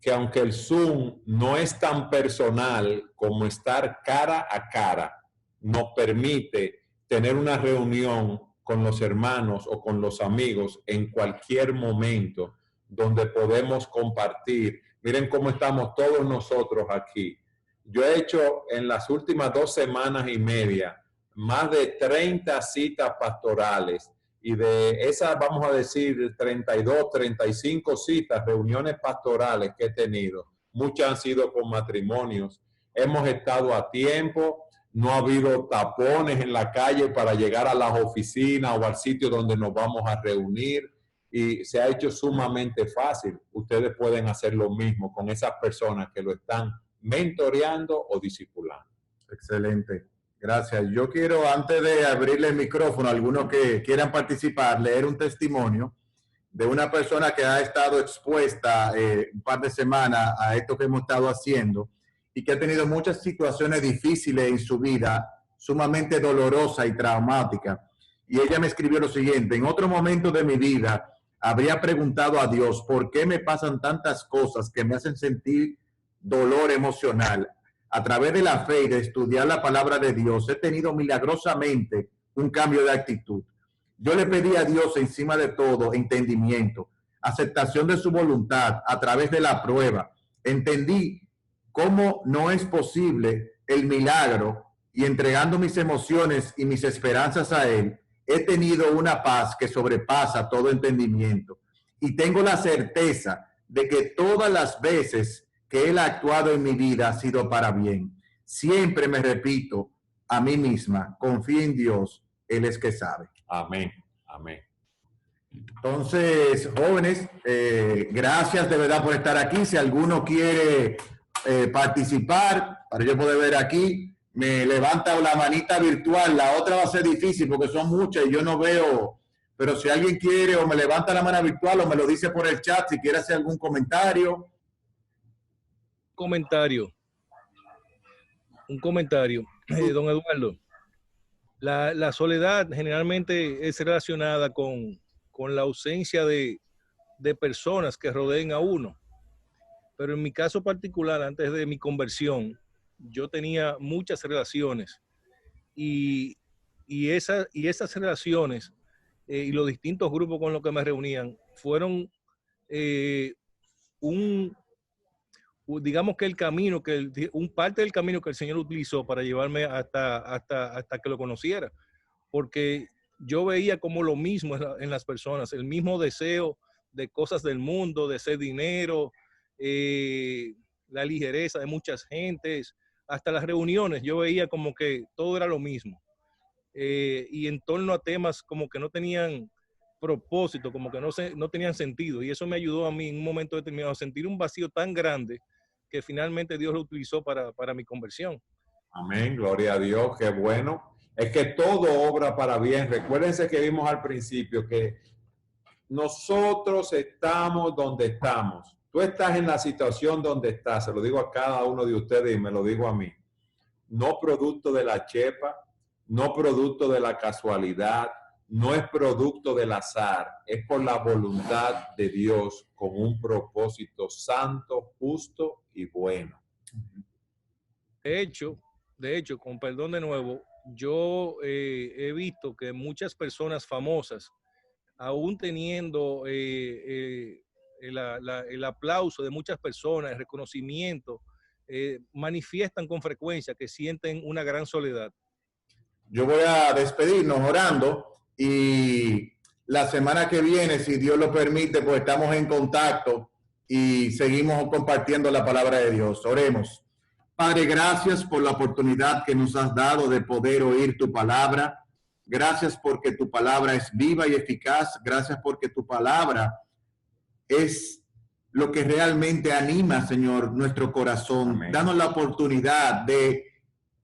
que aunque el Zoom no es tan personal como estar cara a cara, nos permite tener una reunión con los hermanos o con los amigos en cualquier momento donde podemos compartir. Miren cómo estamos todos nosotros aquí. Yo he hecho en las últimas 2 semanas y media más de 30 citas pastorales, y de esas, vamos a decir, 32, 35 citas, reuniones pastorales que he tenido, muchas han sido con matrimonios. Hemos estado a tiempo, no ha habido tapones en la calle para llegar a las oficinas o al sitio donde nos vamos a reunir, y se ha hecho sumamente fácil. Ustedes pueden hacer lo mismo con esas personas que lo están mentoreando o discipulando. Excelente. Gracias. Yo quiero, antes de abrirle el micrófono a algunos que quieran participar, leer un testimonio de una persona que ha estado expuesta un par de semanas a esto que hemos estado haciendo y que ha tenido muchas situaciones difíciles en su vida, sumamente dolorosa y traumática. Y ella me escribió lo siguiente: en otro momento de mi vida habría preguntado a Dios por qué me pasan tantas cosas que me hacen sentir dolor emocional. A través de la fe y de estudiar la palabra de Dios, he tenido milagrosamente un cambio de actitud. Yo le pedí a Dios, encima de todo, entendimiento, aceptación de su voluntad a través de la prueba. Entendí cómo no es posible el milagro, y entregando mis emociones y mis esperanzas a Él, he tenido una paz que sobrepasa todo entendimiento. Y tengo la certeza de que todas las veces que Él ha actuado en mi vida ha sido para bien. Siempre me repito a mí misma: confía en Dios, Él es que sabe. Amén, amén. Entonces, jóvenes, gracias de verdad por estar aquí. Si alguno quiere participar, para yo poder ver aquí, me levanta la manita virtual. La otra va a ser difícil porque son muchas y yo no veo, pero si alguien quiere, o me levanta la mano virtual o me lo dice por el chat si quiere hacer algún comentario. comentario. Don Eduardo. La soledad generalmente es relacionada con la ausencia de personas que rodeen a uno. Pero en mi caso particular, antes de mi conversión, yo tenía muchas relaciones y esas relaciones y los distintos grupos con los que me reunían fueron digamos que el camino, un parte del camino que el Señor utilizó para llevarme hasta que lo conociera. Porque yo veía como lo mismo en las personas, el mismo deseo de cosas del mundo, de hacer dinero, la ligereza de muchas gentes, hasta las reuniones, yo veía como que todo era lo mismo. Y en torno a temas como que no tenían propósito, como que no tenían sentido. Y eso me ayudó a mí en un momento determinado a sentir un vacío tan grande que finalmente Dios lo utilizó para mi conversión. Amén, gloria a Dios, qué bueno. Es que todo obra para bien. Recuérdense que vimos al principio que nosotros estamos donde estamos. Tú estás en la situación donde estás. Se lo digo a cada uno de ustedes y me lo digo a mí. No producto de la chepa, no producto de la casualidad, no es producto del azar. Es por la voluntad de Dios con un propósito santo, justo y bueno. De hecho, con perdón de nuevo, yo he visto que muchas personas famosas, aún teniendo el aplauso de muchas personas, el reconocimiento, manifiestan con frecuencia que sienten una gran soledad. Yo voy a despedirnos orando y la semana que viene, si Dios lo permite, pues estamos en contacto y seguimos compartiendo la palabra de Dios. Oremos. Padre, gracias por la oportunidad que nos has dado de poder oír tu palabra. Gracias porque tu palabra es viva y eficaz. Gracias porque tu palabra es lo que realmente anima, Señor, nuestro corazón. Amén. Danos la oportunidad de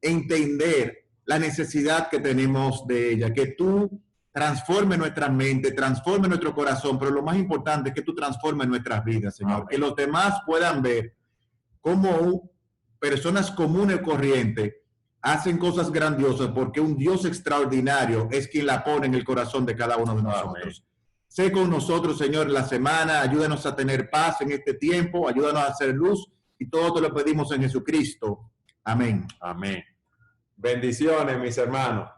entender la necesidad que tenemos de ella, que tú transforme nuestra mente, transforme nuestro corazón, pero lo más importante es que tú transformes nuestras vidas, Señor. Amén. Que los demás puedan ver cómo personas comunes y corrientes hacen cosas grandiosas porque un Dios extraordinario es quien la pone en el corazón de cada uno de nosotros. Amén. Sé con nosotros, Señor, la semana. Ayúdanos a tener paz en este tiempo. Ayúdanos a hacer luz. Y todo te lo pedimos en Jesucristo. Amén. Amén. Bendiciones, mis hermanos.